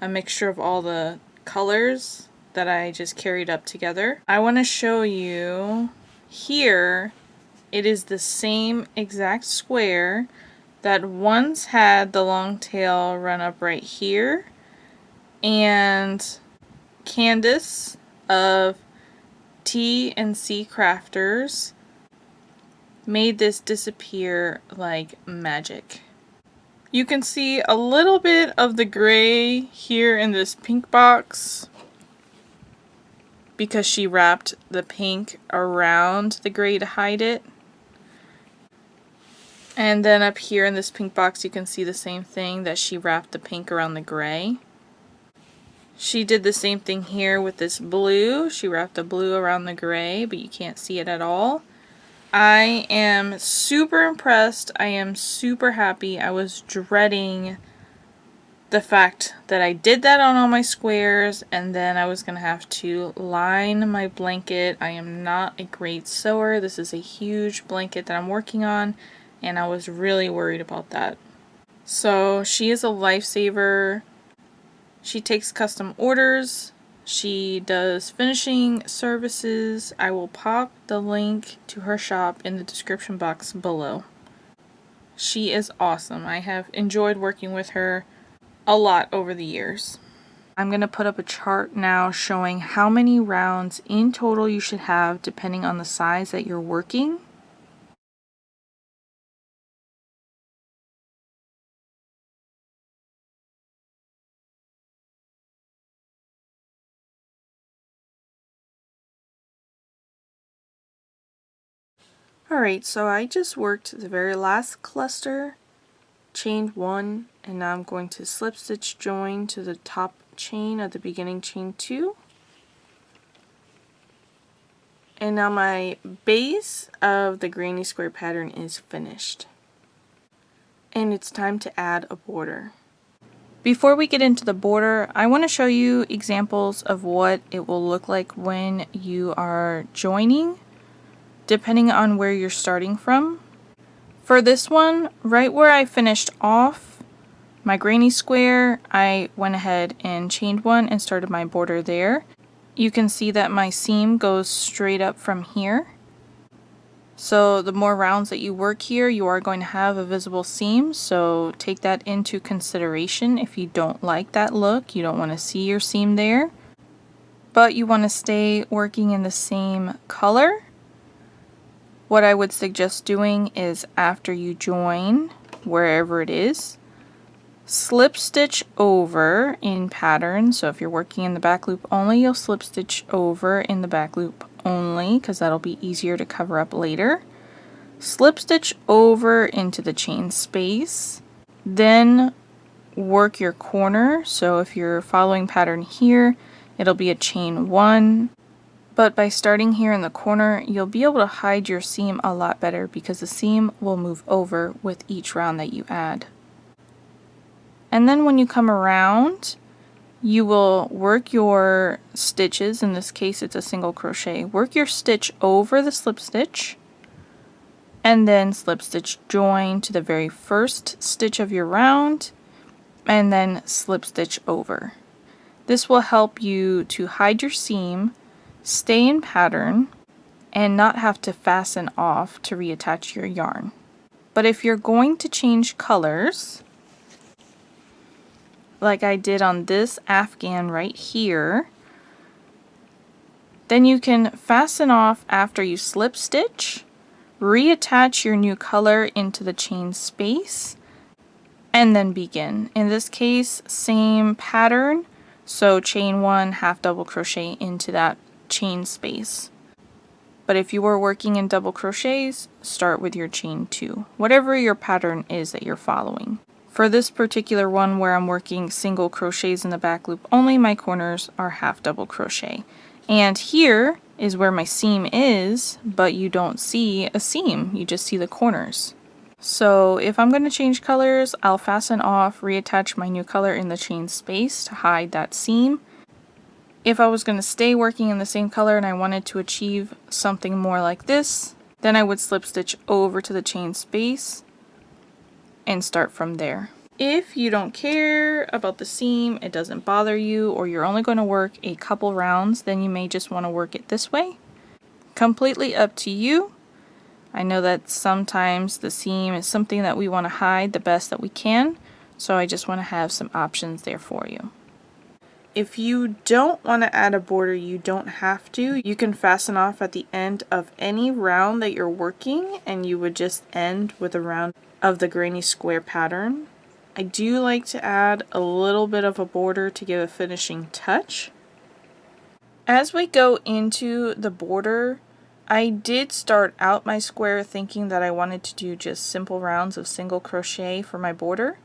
a mixture of all the colors that I just carried up together. I want to show you here, it is the same exact square that once had the long tail run up right here, and Candace of T&C Crafters made this disappear like magic. You can see a little bit of the gray here in this pink box because she wrapped the pink around the gray to hide it. And then up here in this pink box you can see the same thing, that she wrapped the pink around the gray. She did the same thing here with this blue. She wrapped the blue around the gray, but you can't see it at all. I am super impressed. I am super happy. I was dreading the fact that I did that on all my squares, and then I was going to have to line my blanket. I am not a great sewer. This is a huge blanket that I'm working on, and I was really worried about that. So she is a lifesaver. She takes custom orders. She does finishing services. I will pop the link to her shop in the description box below. She is awesome. I have enjoyed working with her a lot over the years. I'm going to put up a chart now showing how many rounds in total you should have depending on the size that you're working. Alright, so I just worked the very last cluster, chained 1, and now I'm going to slip stitch join to the top chain of the beginning chain 2. And now my base of the granny square pattern is finished. And it's time to add a border. Before we get into the border, I want to show you examples of what it will look like when you are joining, depending on where you're starting from. For this one, right where I finished off my granny square, I went ahead and chained 1 and started my border there. You can see that my seam goes straight up from here. So the more rounds that you work here, you are going to have a visible seam, so take that into consideration. If you don't like that look, you don't want to see your seam there, but you want to stay working in the same color. What I would suggest doing is after you join, wherever it is, slip stitch over in pattern. So if you're working in the back loop only, you'll slip stitch over in the back loop only because that'll be easier to cover up later. Slip stitch over into the chain space, then work your corner. So if you're following pattern here, it'll be a chain 1. But by starting here in the corner, you'll be able to hide your seam a lot better because the seam will move over with each round that you add. And then when you come around, you will work your stitches. In this case, it's a single crochet. Work your stitch over the slip stitch, and then slip stitch join to the very first stitch of your round, and then slip stitch over. This will help you to hide your seam, stay in pattern, and not have to fasten off to reattach your yarn. But if you're going to change colors, like I did on this Afghan right here, then you can fasten off after you slip stitch, reattach your new color into the chain space, and then begin. In this case, same pattern, so chain 1, half double crochet into that chain space. But if you were working in double crochets, start with your chain 2, whatever your pattern is that you're following. For this particular one where I'm working single crochets in the back loop only, my corners are half double crochet. And here is where my seam is, but you don't see a seam, you just see the corners. So if I'm going to change colors, I'll fasten off, reattach my new color in the chain space to hide that seam. If I was going to stay working in the same color and I wanted to achieve something more like this, then I would slip stitch over to the chain space and start from there. If you don't care about the seam, it doesn't bother you, or you're only going to work a couple rounds, then you may just want to work it this way. Completely up to you. I know that sometimes the seam is something that we want to hide the best that we can, so I just want to have some options there for you. If you don't want to add a border, you don't have to. You can fasten off at the end of any round that you're working, and you would just end with a round of the granny square pattern. I do like to add a little bit of a border to give a finishing touch. As we go into the border, I did start out my square thinking that I wanted to do just simple rounds of single crochet for my border.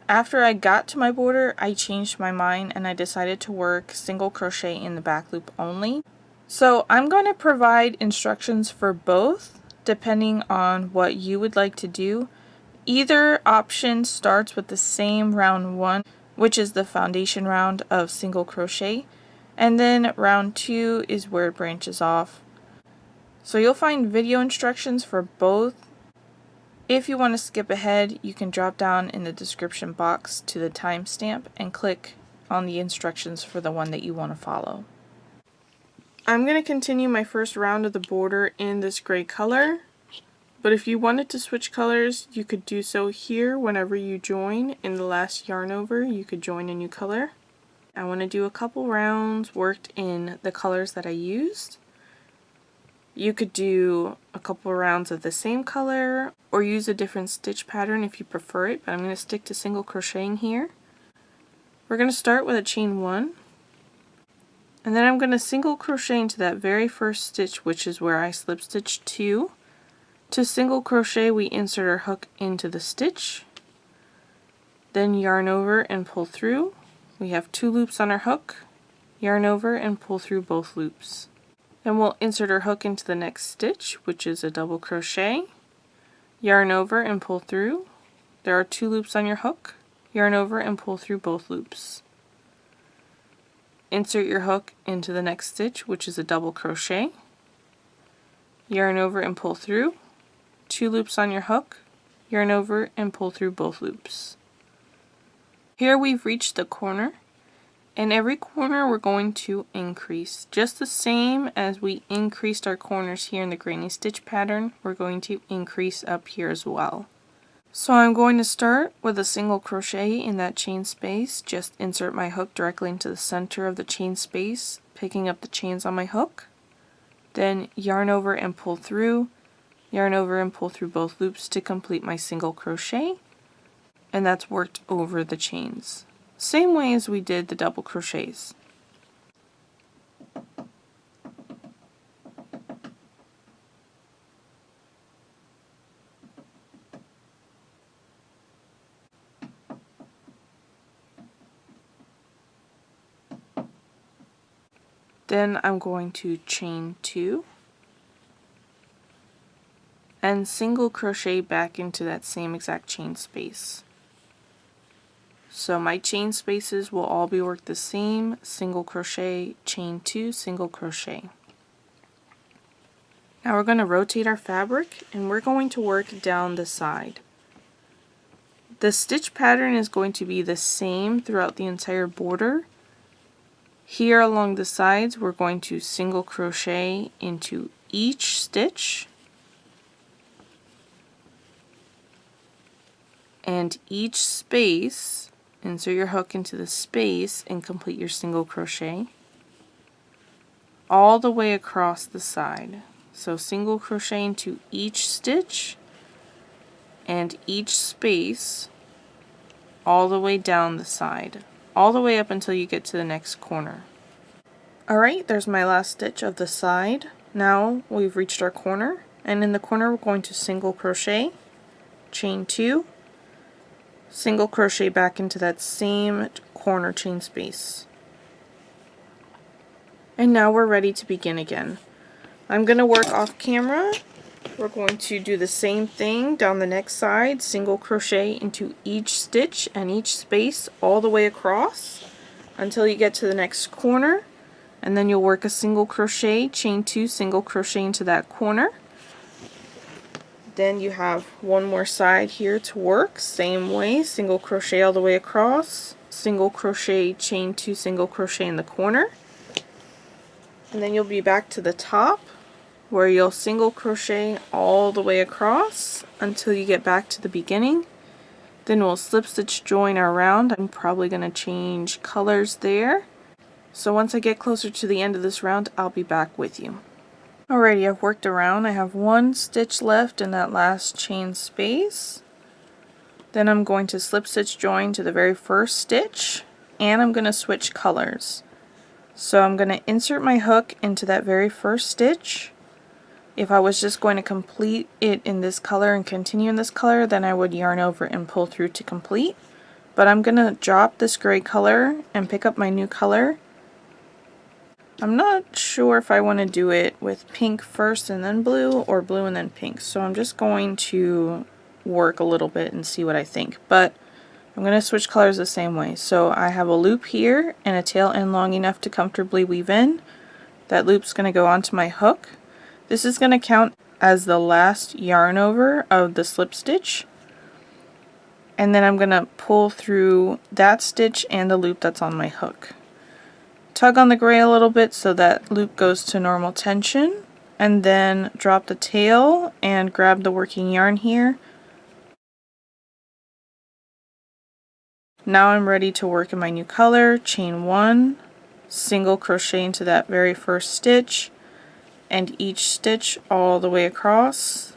After I got to my border, I changed my mind and I decided to work single crochet in the back loop only. So I'm going to provide instructions for both depending on what you would like to do. Either option starts with the same round 1, which is the foundation round of single crochet, and then round 2 is where it branches off. So you'll find video instructions for both. If you want to skip ahead, you can drop down in the description box to the timestamp and click on the instructions for the one that you want to follow. I'm going to continue my first round of the border in this gray color. But if you wanted to switch colors, you could do so here whenever you join. In the last yarn over, you could join a new color. I want to do a couple rounds worked in the colors that I used. You could do a couple rounds of the same color or use a different stitch pattern if you prefer it, but I'm going to stick to single crocheting here. We're going to start with a chain 1, and then I'm going to single crochet into that very first stitch, which is where I slip stitch 2. To single crochet, we insert our hook into the stitch, then yarn over and pull through. We have 2 loops on our hook, yarn over and pull through both loops. Then we'll insert our hook into the next stitch, which is a double crochet, yarn over and pull through. There are 2 loops on your hook, yarn over and pull through both loops. Insert your hook into the next stitch, which is a double crochet, yarn over and pull through. 2 loops on your hook, yarn over and pull through both loops. Here we've reached the corner, and every corner we're going to increase. Just the same as we increased our corners here in the granny stitch pattern, we're going to increase up here as well. So I'm going to start with a single crochet in that chain space. Just insert my hook directly into the center of the chain space, picking up the chains on my hook. Then yarn over and pull through. Yarn over and pull through both loops to complete my single crochet, and that's worked over the chains. Same way as we did the double crochets. Then I'm going to chain 2 and single crochet back into that same exact chain space. So my chain spaces will all be worked the same: single crochet, chain 2, single crochet. Now we're going to rotate our fabric and we're going to work down the side. The stitch pattern is going to be the same throughout the entire border. Here along the sides, we're going to single crochet into each stitch and each space. Insert your hook into the space and complete your single crochet all the way across the side. So single crochet into each stitch and each space all the way down the side, all the way up until you get to the next corner. Alright, there's my last stitch of the side. Now we've reached our corner, and in the corner we're going to single crochet, chain 2, single crochet back into that same corner chain space. And now we're ready to begin again. I'm going to work off camera. We're going to do the same thing down the next side, single crochet into each stitch and each space all the way across until you get to the next corner, and then you'll work a single crochet, chain 2, single crochet into that corner. Then you have one more side here to work, same way, single crochet all the way across, single crochet, chain 2, single crochet in the corner, and then you'll be back to the top where you'll single crochet all the way across until you get back to the beginning. Then we'll slip stitch join around. I'm probably going to change colors there. So once I get closer to the end of this round, I'll be back with you. Alrighty, I've worked around. I have one stitch left in that last chain space. Then I'm going to slip stitch join to the very first stitch, and I'm going to switch colors. So I'm going to insert my hook into that very first stitch. If I was just going to complete it in this color and continue in this color, then I would yarn over and pull through to complete. But I'm going to drop this gray color and pick up my new color. I'm not sure if I want to do it with pink first and then blue, or blue and then pink. So I'm just going to work a little bit and see what I think. But I'm going to switch colors the same way. So I have a loop here and a tail end long enough to comfortably weave in. That loop's going to go onto my hook. This is going to count as the last yarn over of the slip stitch, and then I'm going to pull through that stitch and the loop that's on my hook. Tug on the gray a little bit so that loop goes to normal tension, and then drop the tail and grab the working yarn here. Now I'm ready to work in my new color. Chain 1, single crochet into that very first stitch, and each stitch all the way across.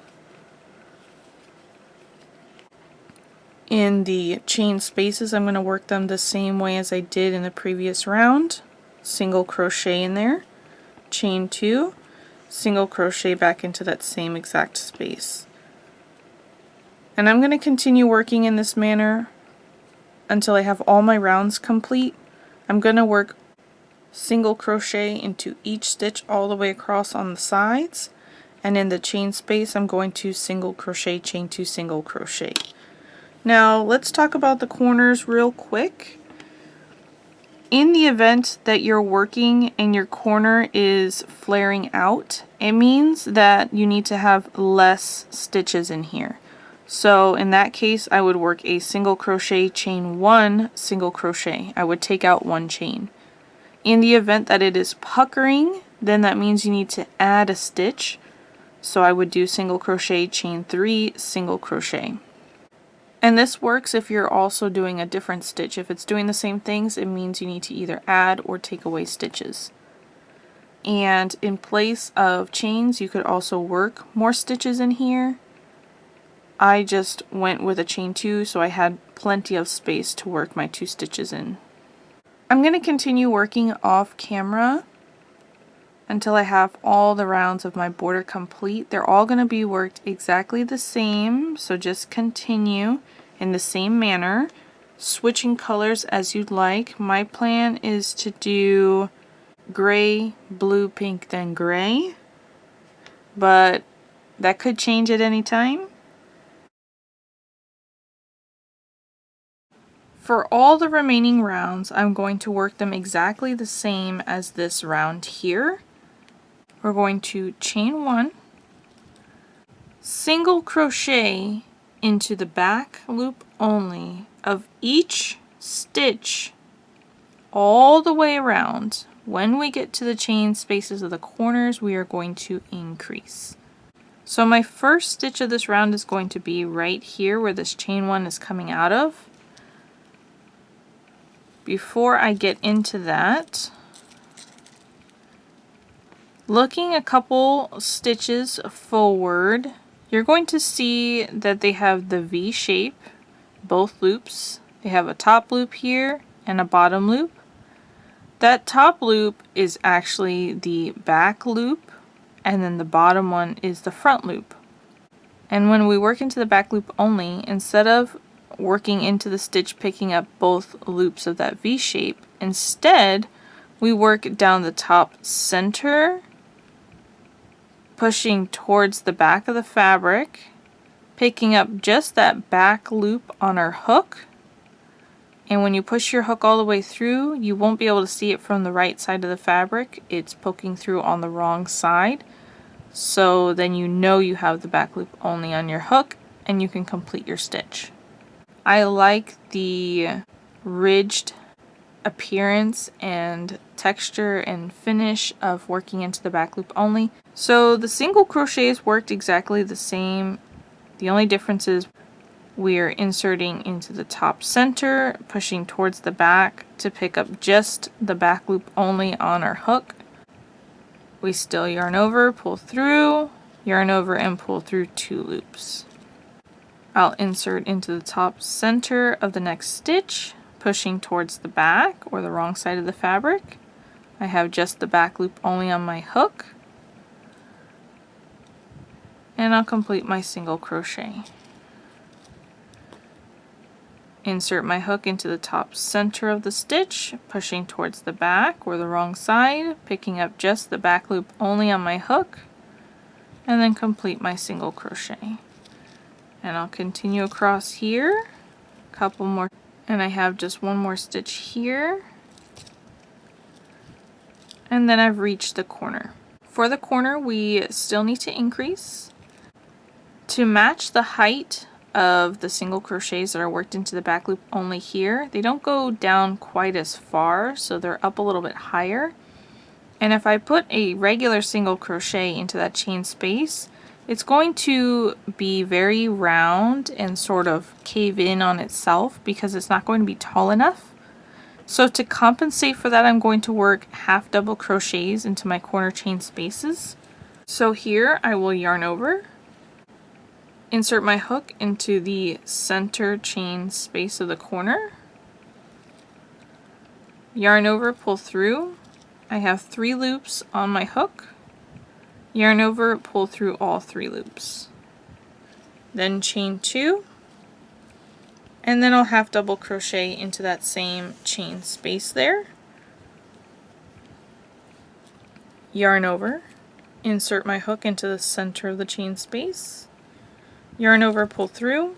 In the chain spaces, I'm going to work them the same way as I did in the previous round. Single crochet in there, chain 2, single crochet back into that same exact space. And I'm going to continue working in this manner until I have all my rounds complete. I'm going to work single crochet into each stitch all the way across on the sides, and in the chain space I'm going to single crochet, chain 2, single crochet. Now let's talk about the corners real quick. In the event that you're working and your corner is flaring out, it means that you need to have less stitches in here. So in that case, I would work a single crochet, chain 1, single crochet. I would take out one chain. In the event that it is puckering, then that means you need to add a stitch. So I would do single crochet, chain 3, single crochet. And this works if you're also doing a different stitch. If it's doing the same things, it means you need to either add or take away stitches. And in place of chains, you could also work more stitches in here. I just went with a chain 2, so I had plenty of space to work my 2 stitches in. I'm going to continue working off camera until I have all the rounds of my border complete. They're all going to be worked exactly the same, so just continue in the same manner, switching colors as you'd like. My plan is to do gray, blue, pink, then gray, but that could change at any time. For all the remaining rounds, I'm going to work them exactly the same as this round here. We're going to chain 1, single crochet into the back loop only of each stitch all the way around. When we get to the chain spaces of the corners, we are going to increase. So my first stitch of this round is going to be right here where this chain one is coming out of. Before I get into that, looking a couple stitches forward, you're going to see that they have the V shape, both loops. They have a top loop here and a bottom loop. That top loop is actually the back loop, and then the bottom one is the front loop. And when we work into the back loop only, instead of working into the stitch picking up both loops of that V shape, instead we work down the top center, pushing towards the back of the fabric, picking up just that back loop on our hook. And when you push your hook all the way through, you won't be able to see it from the right side of the fabric. It's poking through on the wrong side. So then you know you have the back loop only on your hook and you can complete your stitch. I like the ridged appearance and texture and finish of working into the back loop only. So the single crochets worked exactly the same. The only difference is we're inserting into the top center, pushing towards the back to pick up just the back loop only on our hook. We still yarn over, pull through, yarn over and pull through 2 loops. I'll insert into the top center of the next stitch, pushing towards the back or the wrong side of the fabric. I have just the back loop only on my hook, and I'll complete my single crochet. Insert my hook into the top center of the stitch, pushing towards the back or the wrong side, picking up just the back loop only on my hook, and then complete my single crochet. And I'll continue across here, a couple more, and I have just one more stitch here, and then I've reached the corner. For the corner, we still need to increase. To match the height of the single crochets that are worked into the back loop only here, they don't go down quite as far, so they're up a little bit higher. And if I put a regular single crochet into that chain space, it's going to be very round and sort of cave in on itself because it's not going to be tall enough. So to compensate for that, I'm going to work half double crochets into my corner chain spaces. So here I will yarn over, insert my hook into the center chain space of the corner, yarn over, pull through. I have 3 loops on my hook, yarn over, pull through all 3 loops, then chain 2, and then I'll half double crochet into that same chain space there, yarn over, insert my hook into the center of the chain space, yarn over, pull through,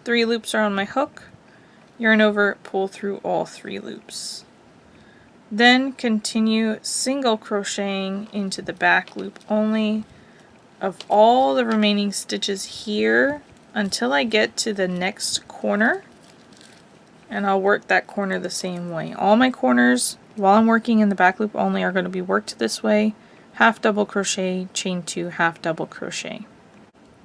3 loops are on my hook, yarn over, pull through all 3 loops. Then continue single crocheting into the back loop only of all the remaining stitches here until I get to the next corner, and I'll work that corner the same way. All my corners while I'm working in the back loop only are going to be worked this way: half double crochet, chain 2, half double crochet.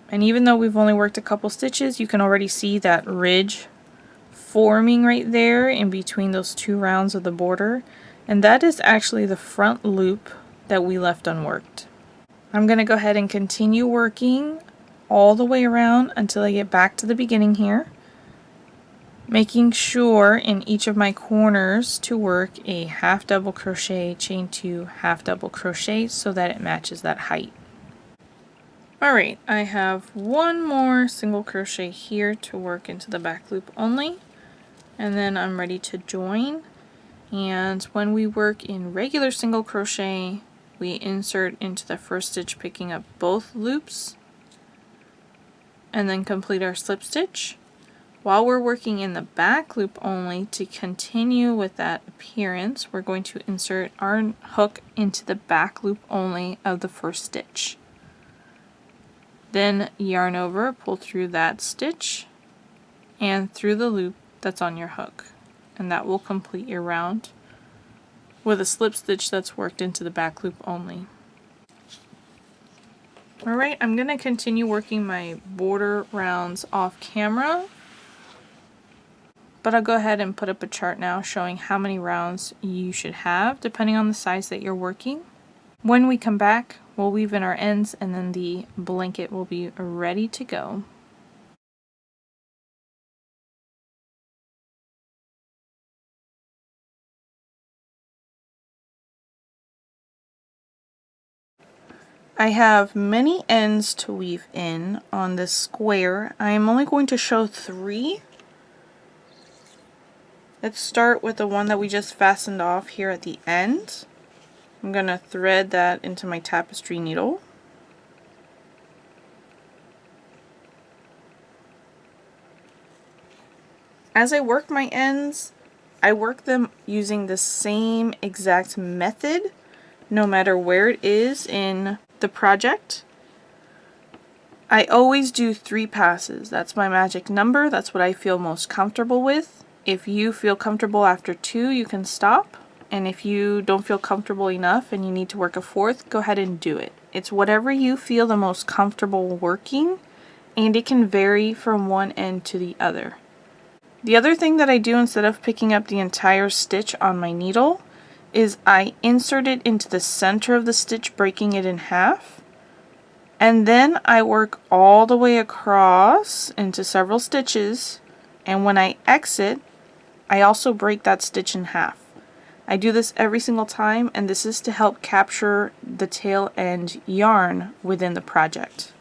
And even though we've only worked a couple stitches, you can already see that ridge forming right there in between those 2 rounds of the border, and that is actually the front loop that we left unworked. I'm going to go ahead and continue working all the way around until I get back to the beginning here, making sure in each of my corners to work a half double crochet, chain 2, half double crochet so that it matches that height. Alright, I have one more single crochet here to work into the back loop only, and then I'm ready to join. And when we work in regular single crochet, we insert into the first stitch picking up both loops and then complete our slip stitch. While we're working in the back loop only, to continue with that appearance, we're going to insert our hook into the back loop only of the first stitch. Then yarn over, pull through that stitch and through the loop that's on your hook, and that will complete your round with a slip stitch that's worked into the back loop only. Alright, I'm going to continue working my border rounds off camera, but I'll go ahead and put up a chart now showing how many rounds you should have depending on the size that you're working. When we come back, we'll weave in our ends and then the blanket will be ready to go. I have many ends to weave in on this square. I am only going to show 3. Let's start with the one that we just fastened off here at the end. I'm going to thread that into my tapestry needle. As I work my ends, I work them using the same exact method, no matter where it is in the project. I always do 3 passes. That's my magic number. That's what I feel most comfortable with. If you feel comfortable after 2, you can stop. And if you don't feel comfortable enough and you need to work a 4th, go ahead and do it. It's whatever you feel the most comfortable working, and it can vary from one end to the other. The other thing that I do instead of picking up the entire stitch on my needle is I insert it into the center of the stitch, breaking it in half, and then I work all the way across into several stitches, and when I exit, I also break that stitch in half. I do this every single time, and this is to help capture the tail end yarn within the project.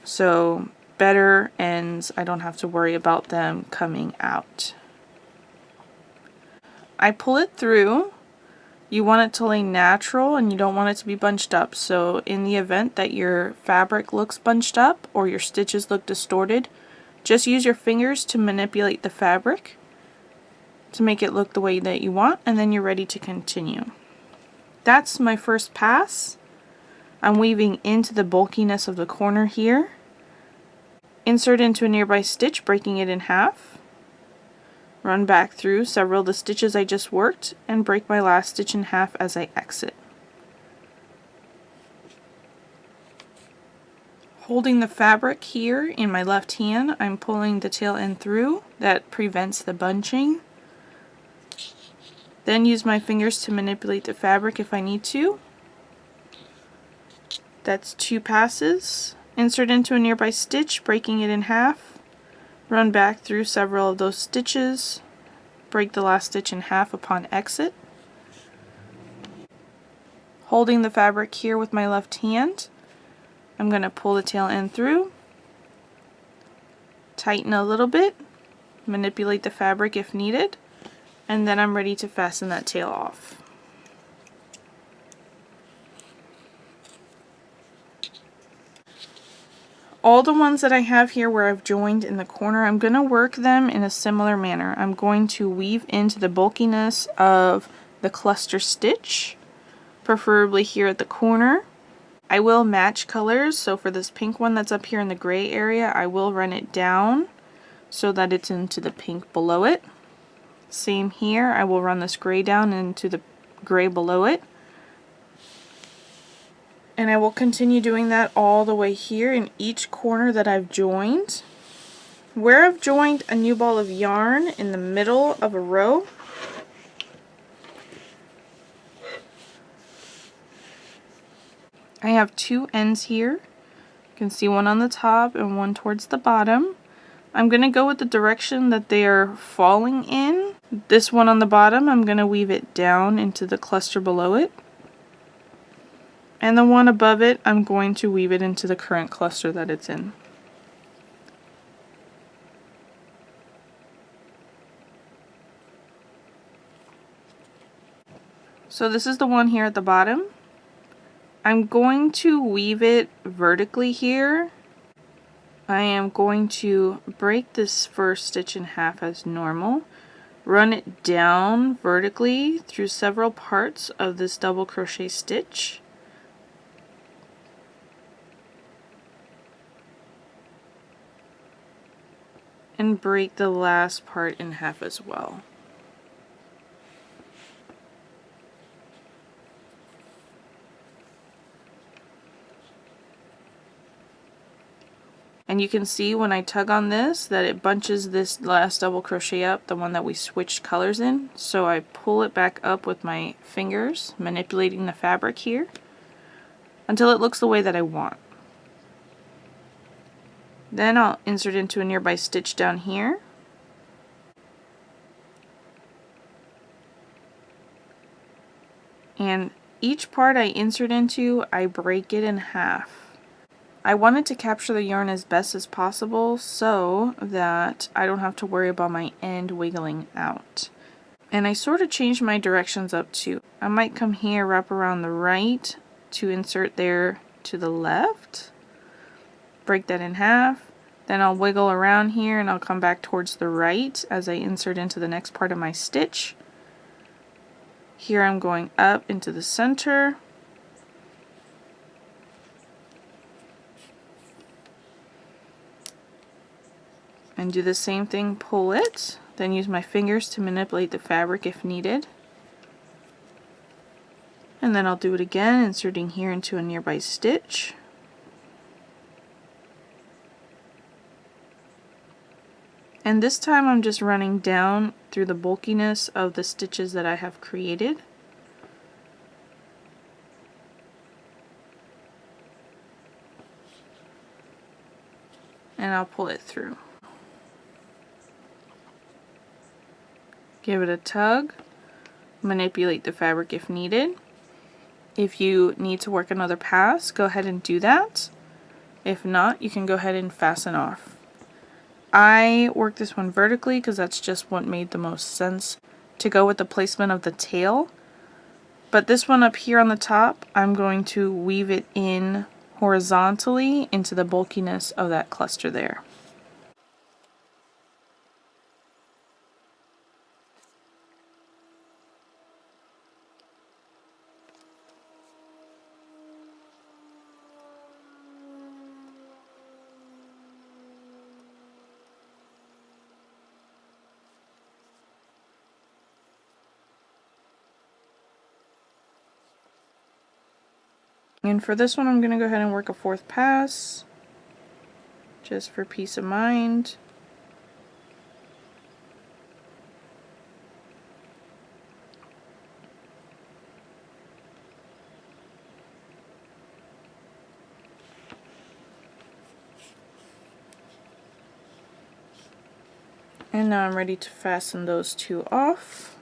So better ends, I don't have to worry about them coming out. I pull it through. You want it to lay natural and you don't want it to be bunched up. So in the event that your fabric looks bunched up or your stitches look distorted, just use your fingers to manipulate the fabric to make it look the way that you want, and then you're ready to continue. That's my first pass. I'm weaving into the bulkiness of the corner here. Insert into a nearby stitch, breaking it in half. Run back through several of the stitches I just worked and break my last stitch in half as I exit. Holding the fabric here in my left hand, I'm pulling the tail end through. That prevents the bunching. Then use my fingers to manipulate the fabric if I need to. That's 2 passes. Insert into a nearby stitch, breaking it in half. Run back through several of those stitches, break the last stitch in half upon exit. Holding the fabric here with my left hand, I'm going to pull the tail end through, tighten a little bit, manipulate the fabric if needed, and then I'm ready to fasten that tail off. All the ones that I have here where I've joined in the corner, I'm going to work them in a similar manner. I'm going to weave into the bulkiness of the cluster stitch, preferably here at the corner. I will match colors, so for this pink one that's up here in the gray area, I will run it down so that it's into the pink below it. Same here, I will run this gray down into the gray below it. And I will continue doing that all the way here in each corner that I've joined. Where I've joined a new ball of yarn in the middle of a row, I have 2 ends here. You can see one on the top and one towards the bottom. I'm going to go with the direction that they are falling in. This one on the bottom, I'm going to weave it down into the cluster below it. And the one above it, I'm going to weave it into the current cluster that it's in. So this is the one here at the bottom. I'm going to weave it vertically here. I am going to break this first stitch in half as normal, run it down vertically through several parts of this double crochet stitch, and break the last part in half as well. And you can see when I tug on this that it bunches this last double crochet up, the one that we switched colors in. So I pull it back up with my fingers, manipulating the fabric here, until it looks the way that I want. Then I'll insert into a nearby stitch down here. And each part I insert into, I break it in half. I wanted to capture the yarn as best as possible so that I don't have to worry about my end wiggling out. And I sort of changed my directions up too. I might come here, wrap around the right to insert there to the left. Break that in half. Then I'll wiggle around here and I'll come back towards the right as I insert into the next part of my stitch. Here I'm going up into the center. And do the same thing, pull it, then use my fingers to manipulate the fabric if needed. And then I'll do it again, inserting here into a nearby stitch. And this time I'm just running down through the bulkiness of the stitches that I have created. And I'll pull it through. Give it a tug, manipulate the fabric if needed. If you need to work another pass, go ahead and do that. If not, you can go ahead and fasten off. I worked this one vertically because that's just what made the most sense to go with the placement of the tail. But this one up here on the top, I'm going to weave it in horizontally into the bulkiness of that cluster there. And for this one, I'm going to go ahead and work a fourth pass, just for peace of mind. And now I'm ready to fasten those two off.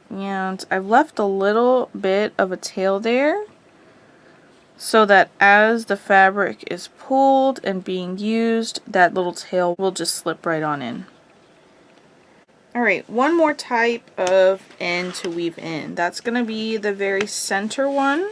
And I've left a little bit of a tail there so that as the fabric is pulled and being used, that little tail will just slip right on in. Alright, one more type of end to weave in. That's going to be the very center one.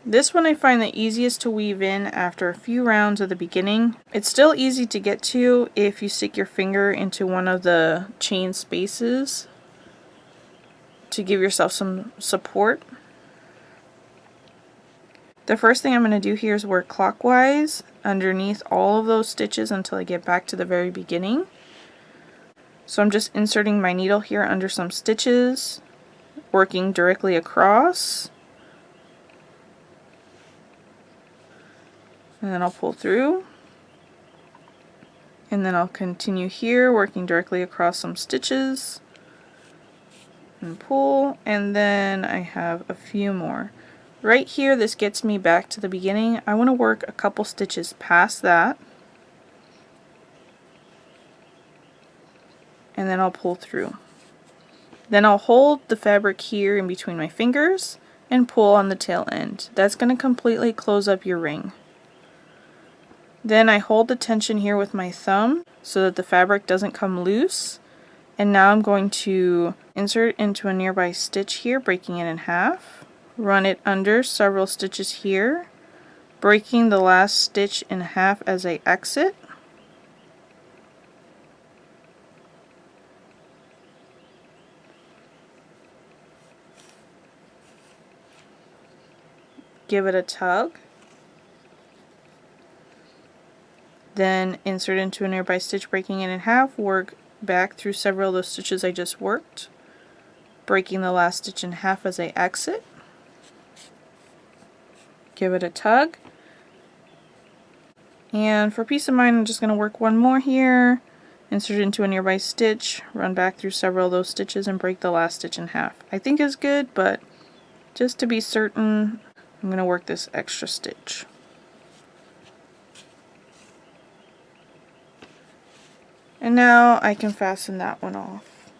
This one I find the easiest to weave in after a few rounds at the beginning. It's still easy to get to if you stick your finger into one of the chain spaces to give yourself some support. The first thing I'm going to do here is work clockwise underneath all of those stitches until I get back to the very beginning. So I'm just inserting my needle here under some stitches, working directly across. And then I'll pull through, and then I'll continue here working directly across some stitches and pull, and then I have a few more. Right here, this gets me back to the beginning. I want to work a couple stitches past that, and then I'll pull through. Then I'll hold the fabric here in between my fingers and pull on the tail end. That's going to completely close up your ring. Then I hold the tension here with my thumb so that the fabric doesn't come loose. And now I'm going to insert into a nearby stitch here, breaking it in half. Run it under several stitches here, breaking the last stitch in half as I exit. give it a tug, then insert into a nearby stitch, breaking it in half, work back through several of those stitches I just worked, breaking the last stitch in half as I exit, give it a tug, and for peace of mind I'm just going to work one more here, insert into a nearby stitch, run back through several of those stitches and break the last stitch in half. I think is good, but just to be certain I'm going to work this extra stitch. And now I can fasten that one off.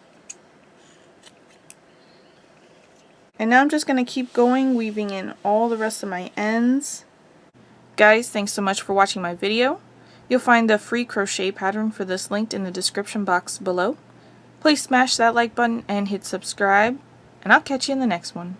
And now I'm just going to keep going, weaving in all the rest of my ends. Guys, thanks so much for watching my video. You'll find the free crochet pattern for this linked in the description box below. Please smash that like button and hit subscribe, and I'll catch you in the next one.